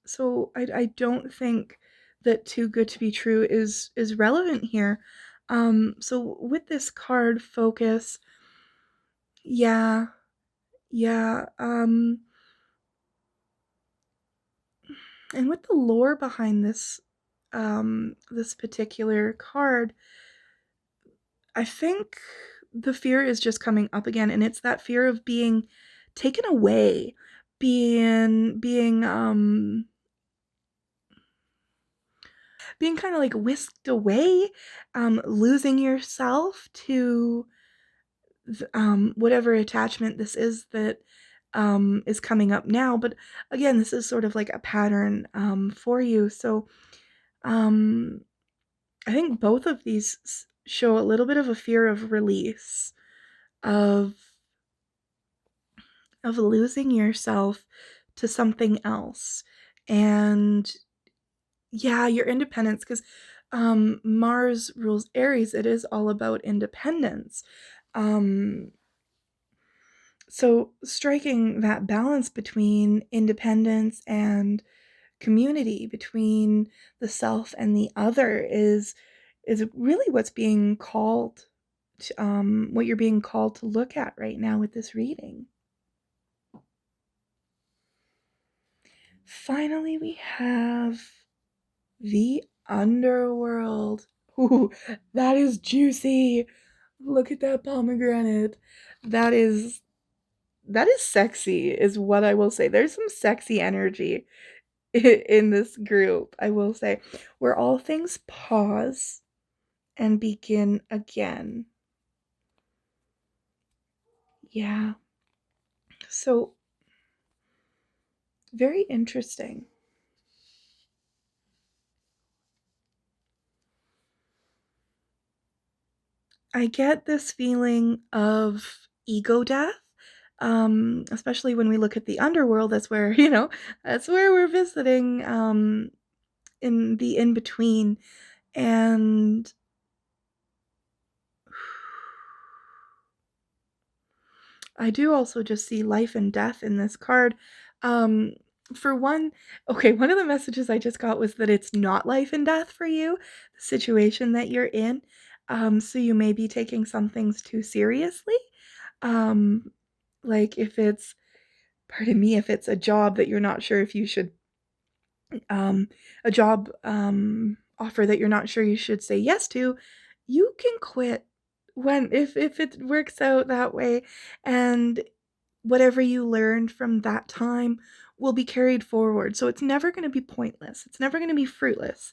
so I don't think that too good to be true is relevant here. So with this card focus, yeah, yeah, and with the lore behind this particular card, I think the fear is just coming up again, and it's that fear of being taken away, being kind of like whisked away, losing yourself to whatever attachment this is that is coming up now. But again, this is sort of like a pattern for you. So um, I think both of these show a little bit of a fear of release, of losing yourself to something else. And yeah, your independence, because Mars rules Aries. It is all about independence. Um, so striking that balance between independence and community, between the self and the other, is really what's being called to, what you're being called to look at right now with this reading. Finally, we have the underworld. Ooh, that is juicy. Look at that pomegranate. That is sexy, is what I will say. There's some sexy energy in this group, I will say, where all things pause and begin again. Yeah. So very interesting. I get this feeling of ego death, especially when we look at the underworld. That's where, that's where we're visiting, in the in between. And I do also just see life and death in this card. Um, for one, okay, one of the messages I just got was that it's not life and death for you, the situation that you're in. So you may be taking some things too seriously. Um, like if it's, pardon me, if it's a job that you're not sure if you should, a job offer that you're not sure you should say yes to, you can quit when if it works out that way, and whatever you learned from that time will be carried forward. So it's never going to be pointless. It's never going to be fruitless.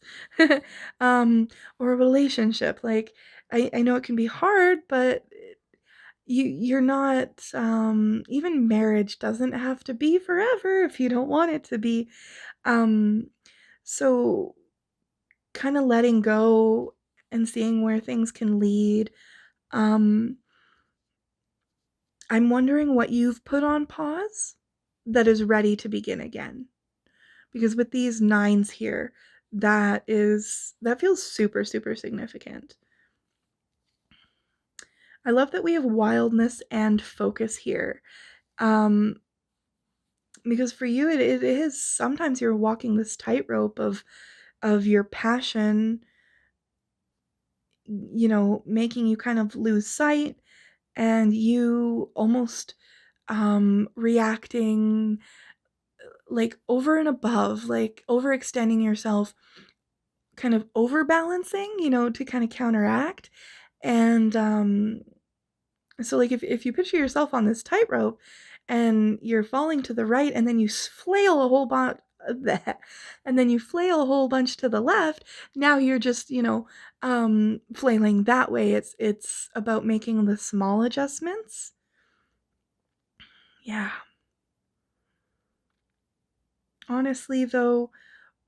um, or a relationship. Like I know it can be hard, but you're not even marriage doesn't have to be forever if you don't want it to be. Um, so kind of letting go and seeing where things can lead. Um, I'm wondering what you've put on pause that is ready to begin again. Because with these nines here, that feels super, super significant. I love that we have wildness and focus here. Um, because for you it is sometimes you're walking this tightrope of your passion, making you kind of lose sight, and you almost reacting like over and above, like overextending yourself, kind of overbalancing, to kind of counteract. And so like if you picture yourself on this tightrope and you're falling to the right and then you flail a whole bunch and then you flail a whole bunch to the left, now you're just, flailing that way. It's about making the small adjustments. Yeah. Honestly, though,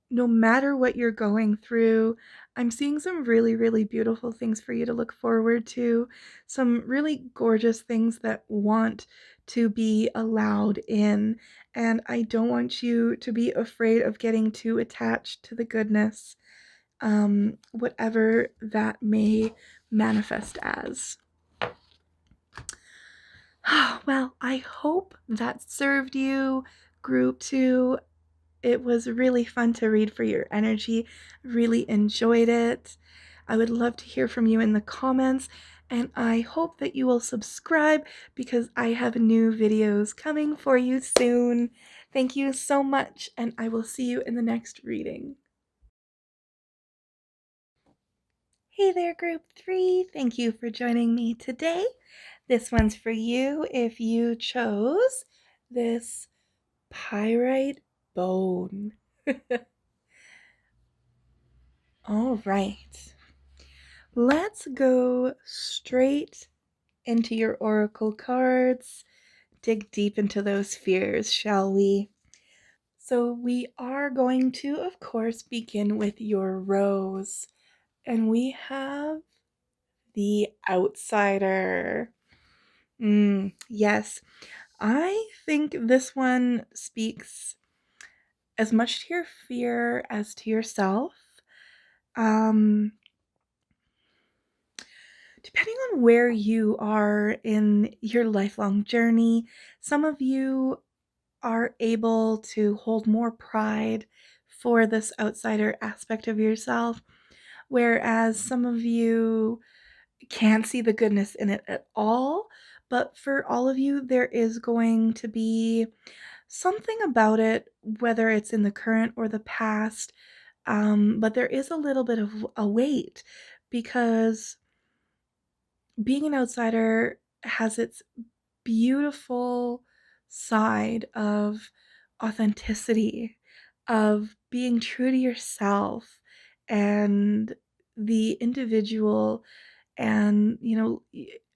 no matter what you're going through, I'm seeing some really, really beautiful things for you to look forward to. Some really gorgeous things that want to be allowed in. And I don't want you to be afraid of getting too attached to the goodness, whatever that may manifest as. Well, I hope that served you, Group 2. It was really fun to read for your energy. Really enjoyed it. I would love to hear from you in the comments, and I hope that you will subscribe because I have new videos coming for you soon. Thank you so much, and I will see you in the next reading. Hey there, Group 3. Thank you for joining me today. This one's for you if you chose this pyrite bone. All right. Let's go straight into your oracle cards. Dig deep into those fears, shall we? So we are going to, of course, begin with your rose. And we have the outsider. Yes, I think this one speaks as much to your fear as to yourself. Um, Depending on where you are in your lifelong journey, some of you are able to hold more pride for this outsider aspect of yourself, whereas some of you can't see the goodness in it at all. But for all of you, there is going to be something about it, whether it's in the current or the past. But there is a little bit of a weight because being an outsider has its beautiful side of authenticity, of being true to yourself and the individual, and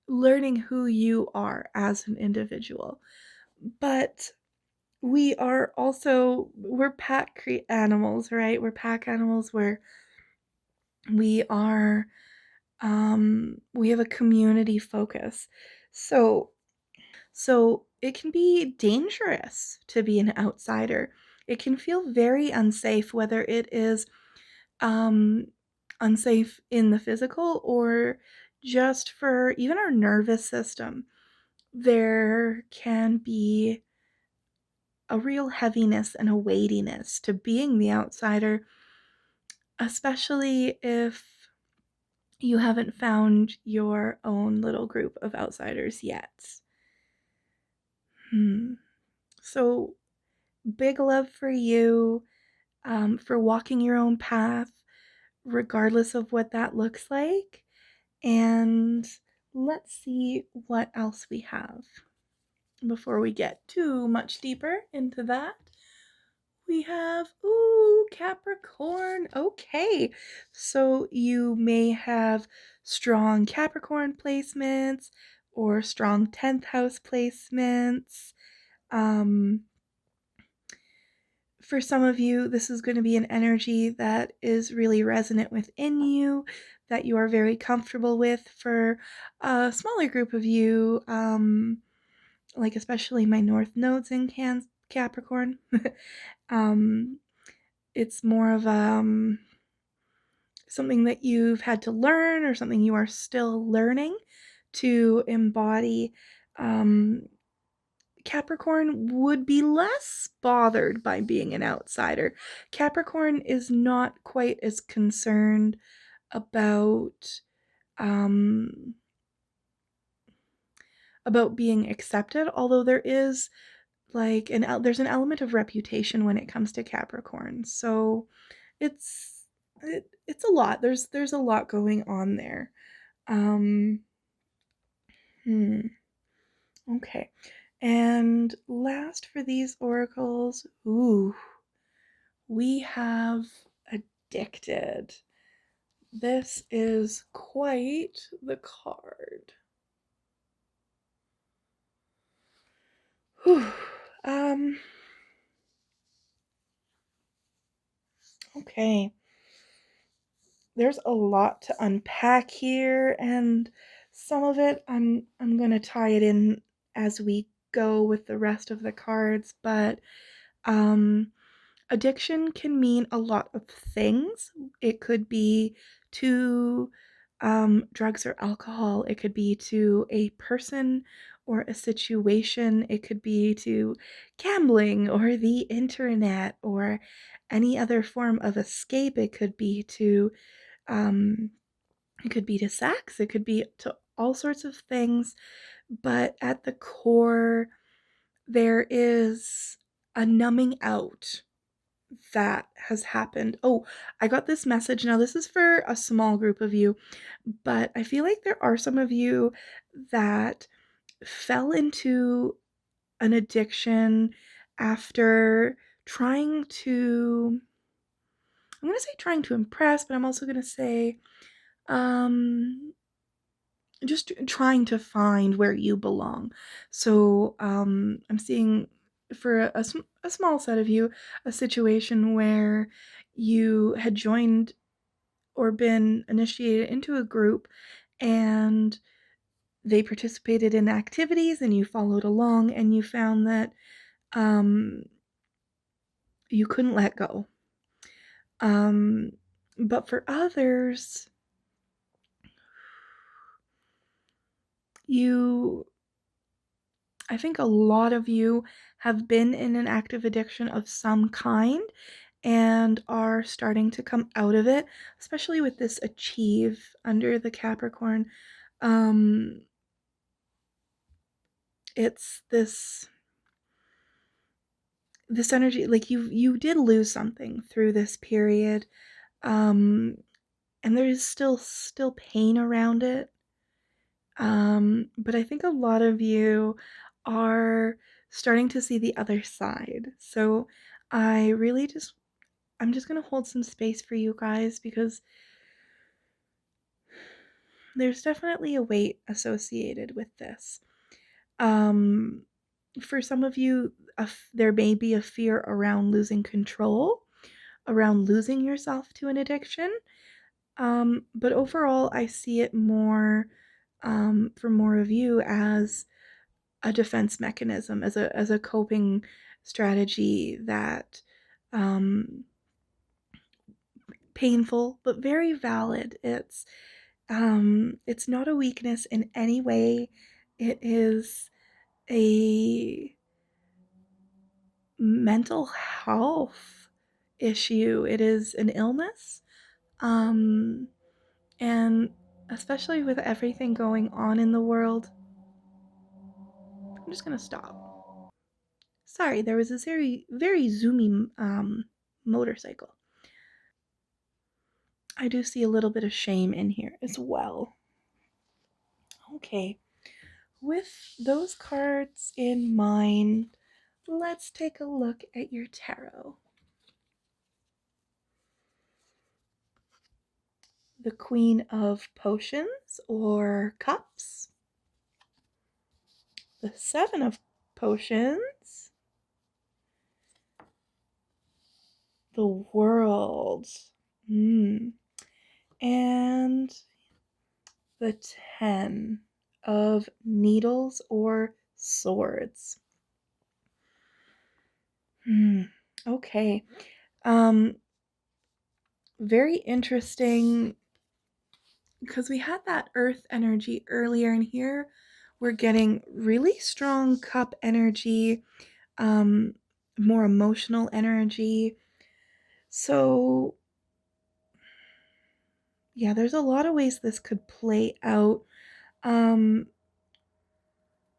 learning who you are as an individual. But we're animals, right? We're pack animals where we are we have a community focus. So it can be dangerous to be an outsider. It can feel very unsafe, whether it is um unsafe in the physical or just for even our nervous system. there can be a real heaviness and a weightiness to being the outsider, especially if you haven't found your own little group of outsiders yet. So, big love for you, for walking your own path, regardless of what that looks like. And let's see what else we have before we get too much deeper into that. We have, ooh, Capricorn. Okay, so you may have strong Capricorn placements or strong 10th house placements. For some of you, this is going to be an energy that is really resonant within you, that you are very comfortable with. For a smaller group of you, like especially my North nodes in Capricorn, it's more of something that you've had to learn or something you are still learning to embody. Capricorn would be less bothered by being an outsider. Capricorn is not quite as concerned about being accepted, although there is like there's an element of reputation when it comes to Capricorn. So it's a lot. There's a lot going on there. Okay. And last for these oracles, ooh, we have addicted. This is quite the card. Whew. Okay. There's a lot to unpack here, and some of it I'm gonna tie it in as we go with the rest of the cards, but addiction can mean a lot of things. It could be to drugs or alcohol. It could be to a person or a situation. It could be to gambling or the internet or any other form of escape. It could be to sex. It could be to all sorts of things. But at the core, there is a numbing out that has happened. Oh, I got this message. Now, this is for a small group of you, but I feel like there are some of you that fell into an addiction after trying to, I'm going to say trying to impress, but I'm also going to say, just trying to find where you belong. So, I'm seeing for a small set of you, a situation where you had joined or been initiated into a group and they participated in activities and you followed along and you found that you couldn't let go. But for others, I think a lot of you have been in an active addiction of some kind and are starting to come out of it, especially with this achieve under the Capricorn. It's this energy, like you did lose something through this period, and there is still pain around it. But I think a lot of you are starting to see the other side. So I really I'm just gonna hold some space for you guys because there's definitely a weight associated with this. For some of you, there may be a fear around losing control, around losing yourself to an addiction. But overall, I see it more, for more of you, as a defense mechanism, as a coping strategy that, painful but very valid. It's not a weakness in any way. It is a mental health issue. It is an illness. Um, and especially with everything going on in the world, I'm just gonna stop. Sorry, there was this very zoomy motorcycle. I do see a little bit of shame in here as well. Okay, with those cards in mind, let's take a look at your tarot. The Queen of Potions or Cups, the Seven of Potions, the World, and the Ten of Needles or Swords. Okay. Um, very interesting because we had that earth energy earlier, and here we're getting really strong cup energy, um, more emotional energy. So, yeah, there's a lot of ways this could play out. Um,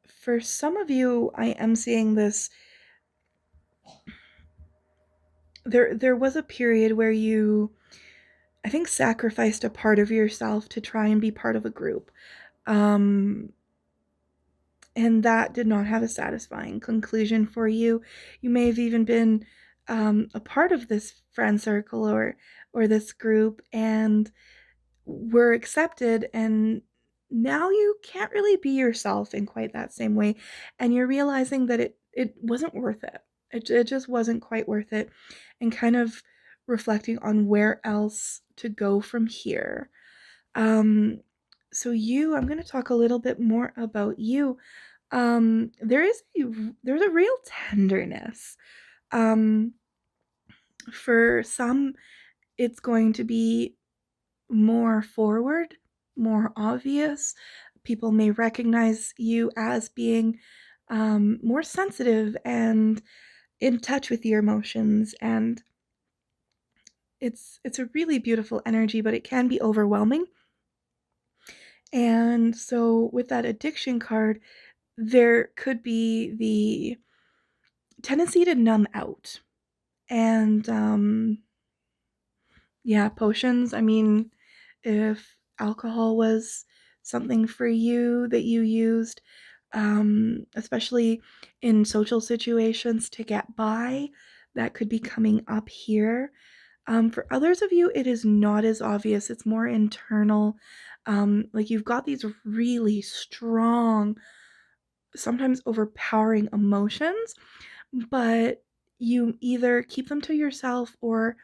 for some of you, I am seeing this. There was a period where you, I think, sacrificed a part of yourself to try and be part of a group. Um, and that did not have a satisfying conclusion for you. You may have even been a part of this friend circle or this group and were accepted, and now you can't really be yourself in quite that same way, and you're realizing that it wasn't worth it. It just wasn't quite worth it, and kind of reflecting on where else to go from here. Um, so I'm going to talk a little bit more about you. There's a real tenderness. Um, for some, it's going to be more forward, more obvious. People may recognize you as being more sensitive and in touch with your emotions, and it's a really beautiful energy, but it can be overwhelming. And so with that addiction card, there could be the tendency to numb out. And yeah, potions. I mean, if alcohol was something for you that you used, especially in social situations to get by, that could be coming up here. For others of you, it is not as obvious. It's more internal. Like you've got these really strong, sometimes overpowering emotions, but you either keep them to yourself or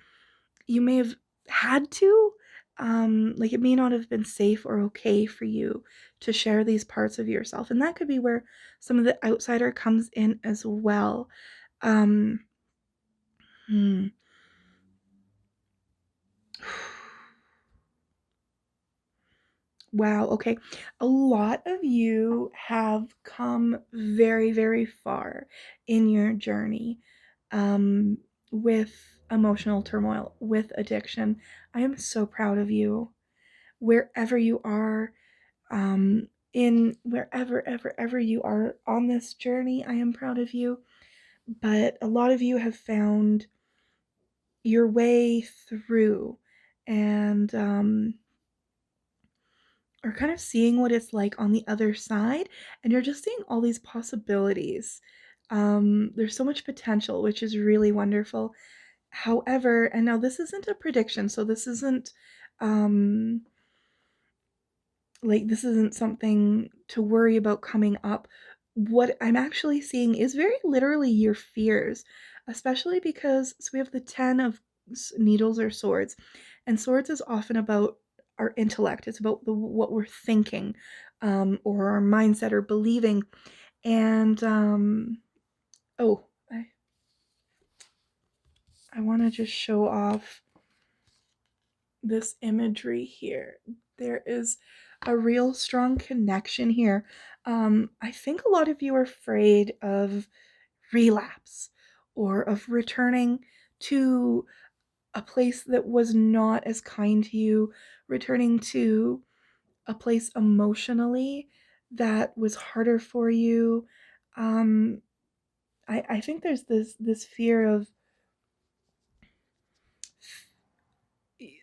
you may have had to. Like it may not have been safe or okay for you to share these parts of yourself. And that could be where some of the outsider comes in as well. Um, hmm. Wow, okay. A lot of you have come very, very far in your journey with emotional turmoil, with addiction. I am so proud of you. Wherever you are, in wherever, ever you are on this journey, I am proud of you. But a lot of you have found your way through and are kind of seeing what it's like on the other side, and you're just seeing all these possibilities. There's so much potential, which is really wonderful. However, and now this isn't a prediction, so this isn't um like this isn't something to worry about coming up. What I'm actually seeing is very literally your fears, especially because so we have the 10 of needles or swords, and swords is often about our intellect. It's about what we're thinking, or our mindset or believing. And oh, I want to just show off this imagery here. there is a real strong connection here. I think a lot of you are afraid of relapse or of returning to a place that was not as kind to you, returning to a place emotionally that was harder for you. Um, I think there's this fear of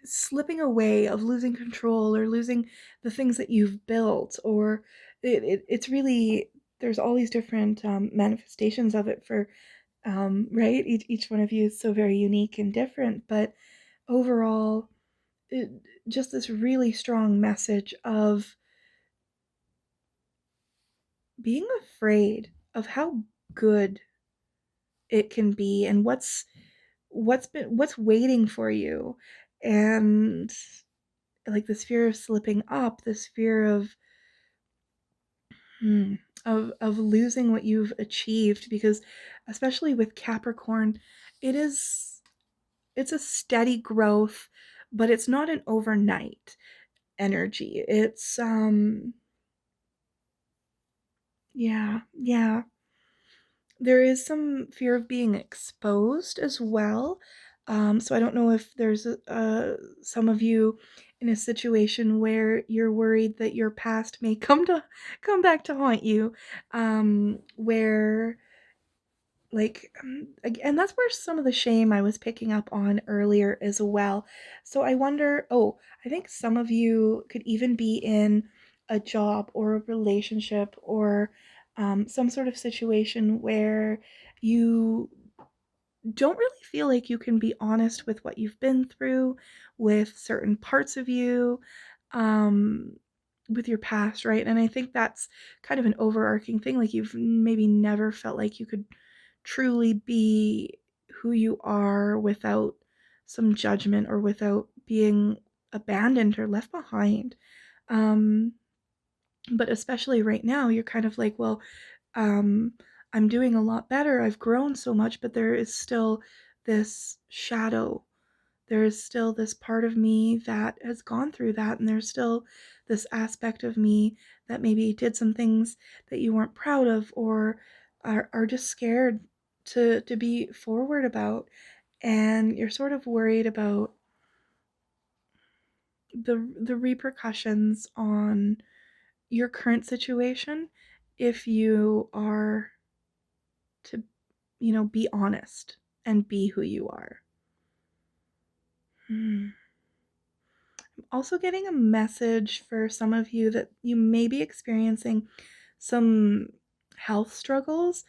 slipping away, of losing control or losing the things that you've built, or it's really, there's all these different manifestations of it for right, each one of you is so very unique and different, but overall it, just this really strong message of being afraid of how good it can be and what's waiting for you, and like this fear of slipping up, this fear of hmm, of losing what you've achieved, because especially with Capricorn, it is it's a steady growth, but it's not an overnight energy. It's yeah. There is some fear of being exposed as well. So I don't know if there's some of you in a situation where you're worried that your past may come back to haunt you, where like and that's where some of the shame I was picking up on earlier as well. So I wonder, oh, I think some of you could even be in a job or a relationship or some sort of situation where you don't really feel like you can be honest with what you've been through, with certain parts of you, um, with your past, right? And I think that's kind of an overarching thing. Like you've maybe never felt like you could truly be who you are without some judgment or without being abandoned or left behind. Um, but especially right now, you're kind of like, well, um, I'm doing a lot better. I've grown so much, but there is still this shadow. There is still this part of me that has gone through that, and there's still this aspect of me that maybe did some things that you weren't proud of or are just scared to be forward about. And you're sort of worried about the repercussions on your current situation if you are to, be honest and be who you are. I'm also getting a message for some of you that you may be experiencing some health struggles,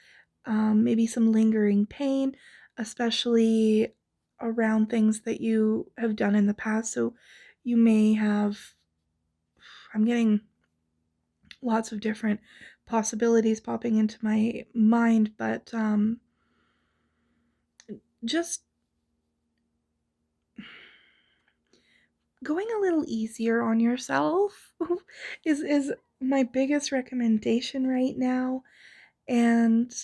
maybe some lingering pain, especially around things that you have done in the past. So you may have, I'm getting lots of different possibilities popping into my mind, but just going a little easier on yourself is my biggest recommendation right now. And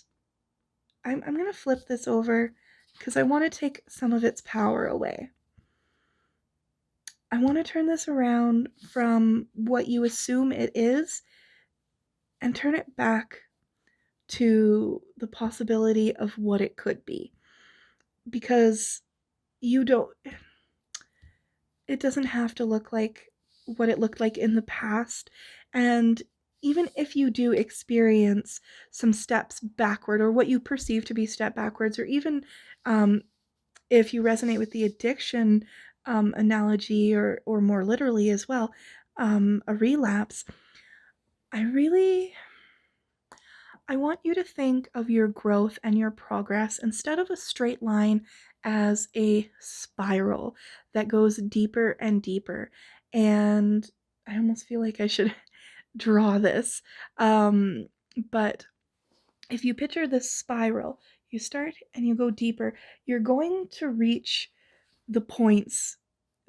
I'm going to flip this over because I want to take some of its power away. I want to turn this around from what you assume it is and turn it back to the possibility of what it could be. Because you don't, it doesn't have to look like what it looked like in the past. And even if you do experience some steps backward or what you perceive to be step backwards, or even if you resonate with the addiction analogy, or more literally as well, a relapse, I really I want you to think of your growth and your progress instead of a straight line as a spiral that goes deeper and deeper. And I almost feel like I should draw this. But if you picture this spiral, you start and you go deeper, you're going to reach the points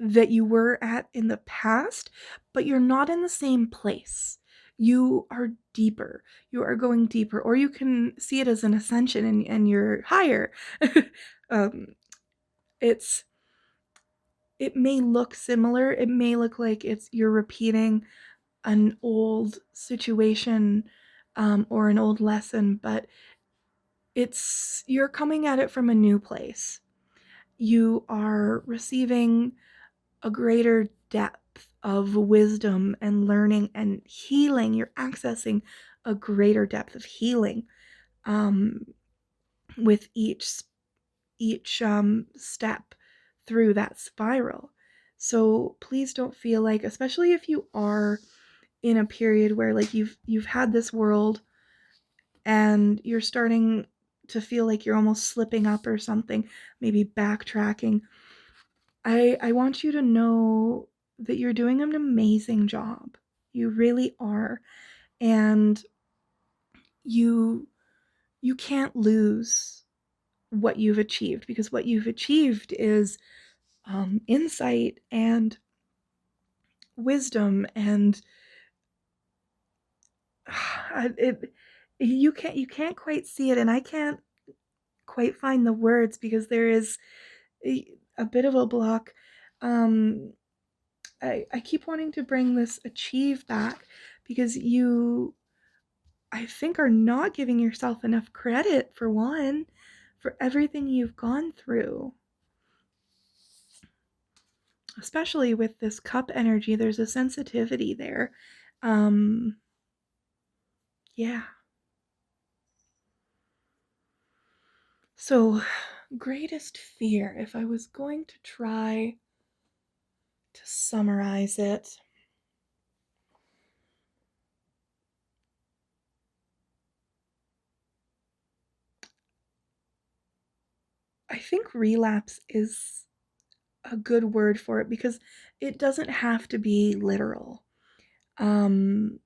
that you were at in the past, but you're not in the same place. You are deeper. You are going deeper, or you can see it as an ascension, and you're higher. um, it's it may look similar. It may look like you're repeating an old situation, or an old lesson, but you're coming at it from a new place. You are receiving a greater depth of wisdom and learning and healing. You're accessing a greater depth of healing, um, with each step through that spiral. So please don't feel like, especially if you are in a period where like you've had this world and you're starting to feel like you're almost slipping up or something, maybe backtracking. I want you to know that you're doing an amazing job. You really are. And you you can't lose what you've achieved, because what you've achieved is insight and wisdom, and it you can't quite see it, and I can't quite find the words because there is a bit of a block. um I keep wanting to bring this achieve back, because you, I think, are not giving yourself enough credit, for one, for everything you've gone through. Especially with this cup energy, there's a sensitivity there. Yeah. So, greatest fear, if I was going to try to summarize it, I think relapse is a good word for it, because it doesn't have to be literal. Um,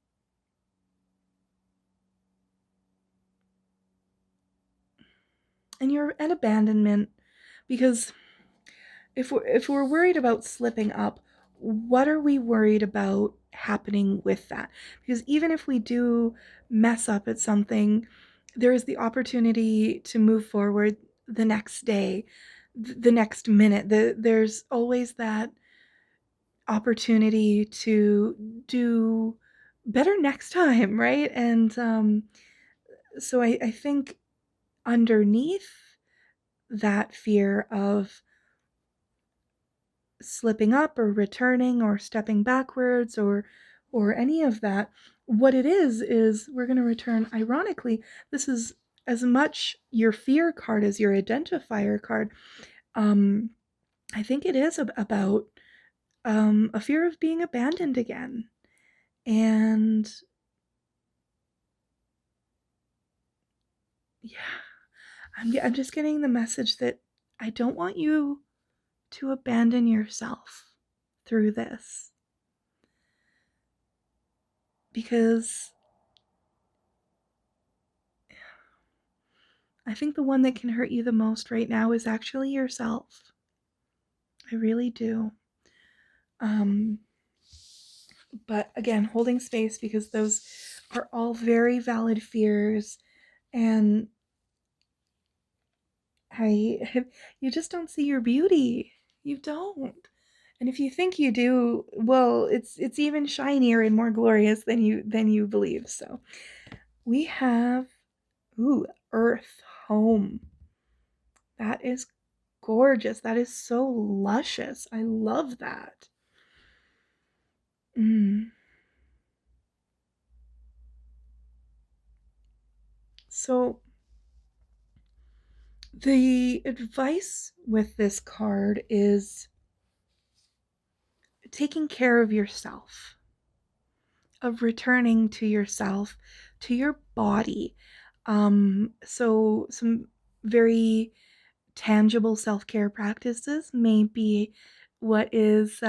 and abandonment, because if we're worried about slipping up, what are we worried about happening with that? Because even if we do mess up at something, there is the opportunity to move forward the next day, the next minute. There's always that opportunity to do better next time, right? And so I think underneath that fear of slipping up or returning or stepping backwards, or any of that, what it is we're going to return. Ironically, this is as much your fear card as your identifier card. um I think it is about a fear of being abandoned again. And yeah, I'm just getting the message that I don't want you to abandon yourself through this, because I think the one that can hurt you the most right now is actually yourself. I really do. Um, but again, holding space, because those are all very valid fears, and you just don't see your beauty. You don't. And if you think you do, well, it's even shinier and more glorious than you believe. So we have, ooh, Earth Home. That is gorgeous. That is so luscious. I love that. Mm. So the advice with this card is taking care of yourself, of returning to yourself, to your body. So some very tangible self-care practices may be what is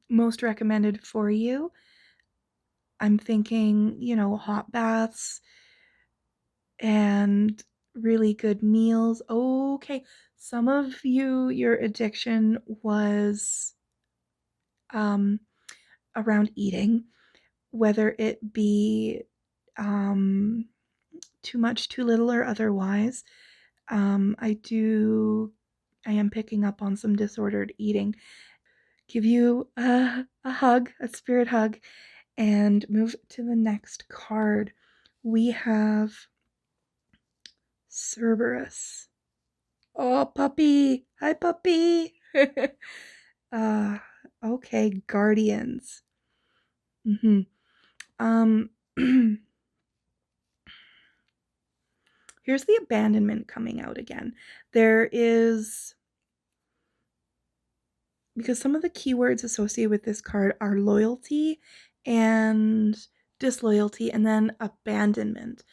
most recommended for you. I'm thinking, hot baths and really good meals. Okay, some of your addiction was um, around eating, whether it be um, too much, too little, or otherwise. I am picking up on some disordered eating. give you a hug, a spirit hug, and move to the next card. We have Cerberus. Oh, puppy. Hi, puppy. uh, okay, Guardians. Mm-hmm. Um, here's the abandonment coming out again. There is, because some of the keywords associated with this card are loyalty and disloyalty, and then abandonment.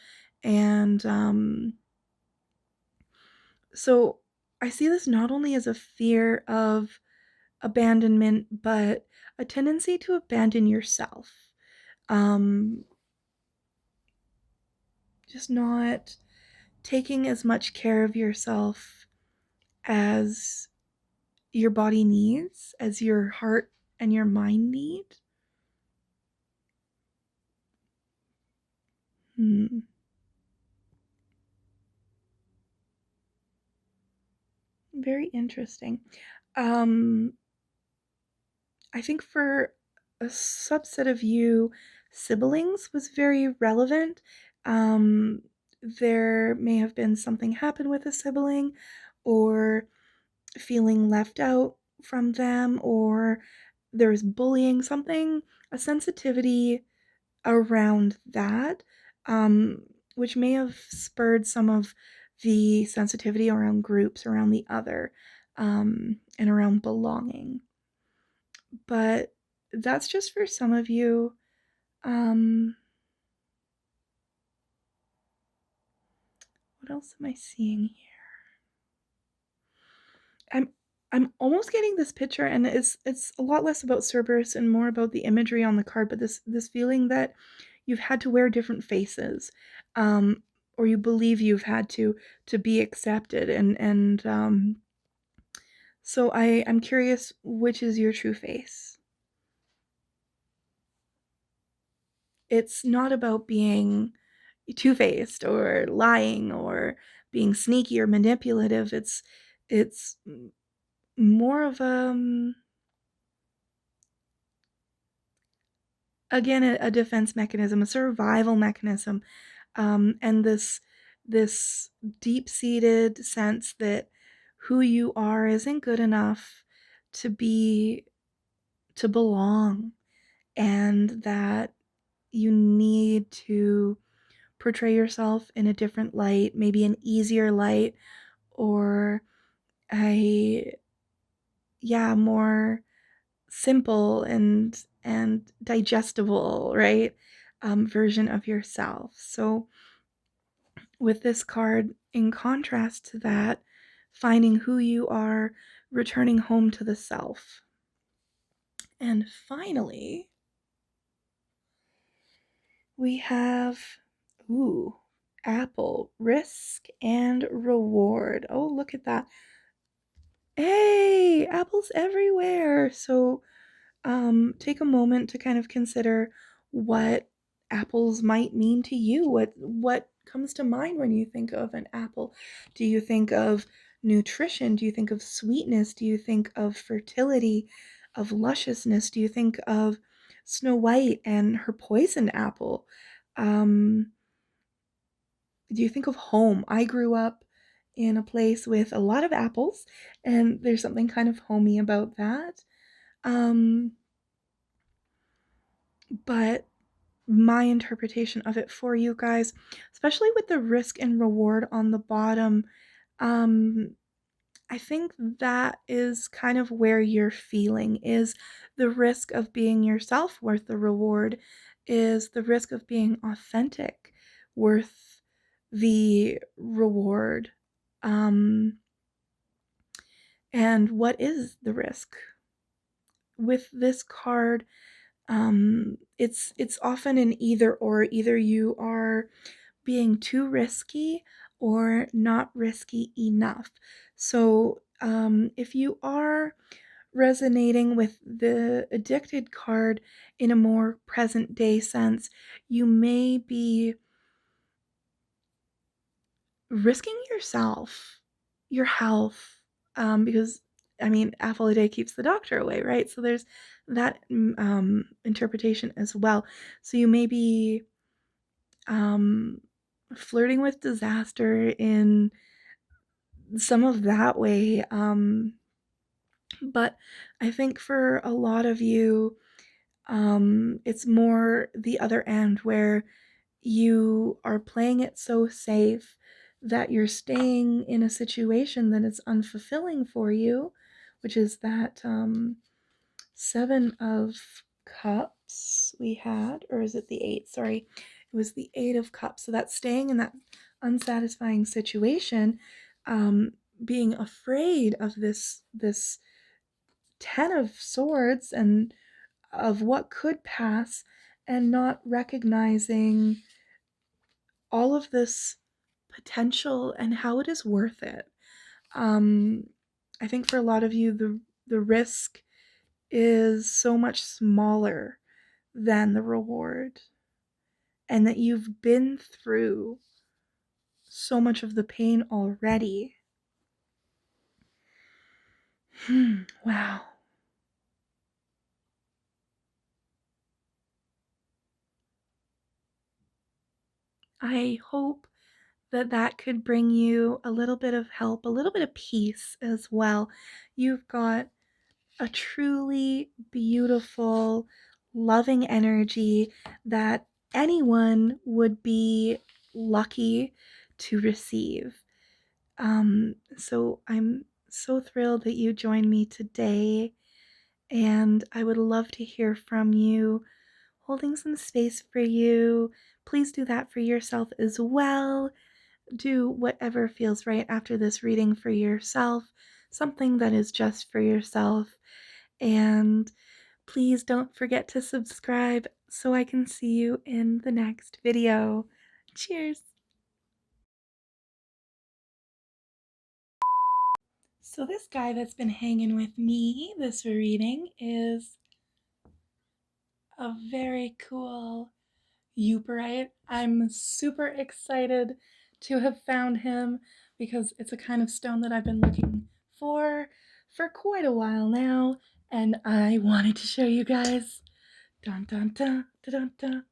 And so I see this not only as a fear of abandonment, but a tendency to abandon yourself. Just not taking as much care of yourself as your body needs, as your heart and your mind need. Very interesting. Um, I think for a subset of you, siblings was very relevant. Um, there may have been something happen with a sibling, or feeling left out from them, or there's bullying, something, a sensitivity around that, um, which may have spurred some of the sensitivity around groups, around the other, and around belonging. But that's just for some of you. Um, what else am I seeing here? I'm almost getting this picture, and it's a lot less about Cerberus and more about the imagery on the card, but this feeling that you've had to wear different faces, um, or you believe you've had to be accepted, and so I'm curious, which is your true face? It's not about being two-faced or lying or being sneaky or manipulative. It's more of again a defense mechanism, a survival mechanism, and this deep-seated sense that who you are isn't good enough to be to belong, and that you need to portray yourself in a different light, maybe an easier light, or a more simple and digestible, right? Version of yourself. So with this card, in contrast to that, finding who you are, returning home to the self. And finally, we have, ooh, Apple, risk and reward. Oh, look at that. Hey, apples everywhere. So take a moment to kind of consider what apples might mean to you. What comes to mind when you think of an apple? Do you think of nutrition? Do you think of sweetness? Do you think of fertility, of lusciousness? Do you think of Snow White and her poison apple? Um, do you think of home? I grew up in a place with a lot of apples, and there's something kind of homey about that. Um, but my interpretation of it for you guys, especially with the risk and reward on the bottom, um, I think that is kind of where you're feeling is the risk of being yourself worth the reward, is the risk of being authentic worth the reward. Um, and what is the risk? With this card, it's often an either or. Either you are being too risky or not risky enough. So if you are resonating with the addicted card in a more present day sense, you may be risking yourself, your health, because I mean, apple a day keeps the doctor away, right? So there's that interpretation as well. So you may be um, flirting with disaster in some of that way. But I think for a lot of you, it's more the other end where you are playing it so safe that you're staying in a situation that is unfulfilling for you, which is that Seven of Cups we had, or is it the Eight? Sorry, it was the Eight of Cups. So that's staying in that unsatisfying situation, um, being afraid of this Ten of Swords and of what could pass, and not recognizing all of this potential and how it is worth it. Um, I think for a lot of you, the risk is so much smaller than the reward, and that you've been through so much of the pain already. Wow. I hope that that could bring you a little bit of help, a little bit of peace as well. You've got a truly beautiful, loving energy that anyone would be lucky to receive. So I'm so thrilled that you joined me today, and I would love to hear from you, holding some space for you. Please do that for yourself as well. Do whatever feels right after this reading for yourself, something that is just for yourself. And please don't forget to subscribe so I can see you in the next video. Cheers! So this guy that's been hanging with me this reading is a very cool Pyrite. I'm super excited to have found him because it's a kind of stone that I've been looking for quite a while now, and I wanted to show you guys. Dun dun dun dun dun dun.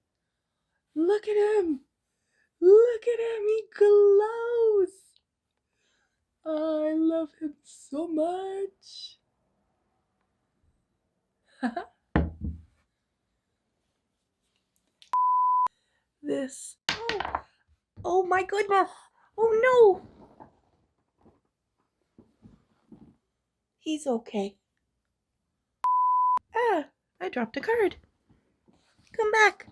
Look at him! Look at him! He glows! I love him so much. This. Oh, oh my goodness! Oh no! He's okay. Ah, I dropped a card. Come back.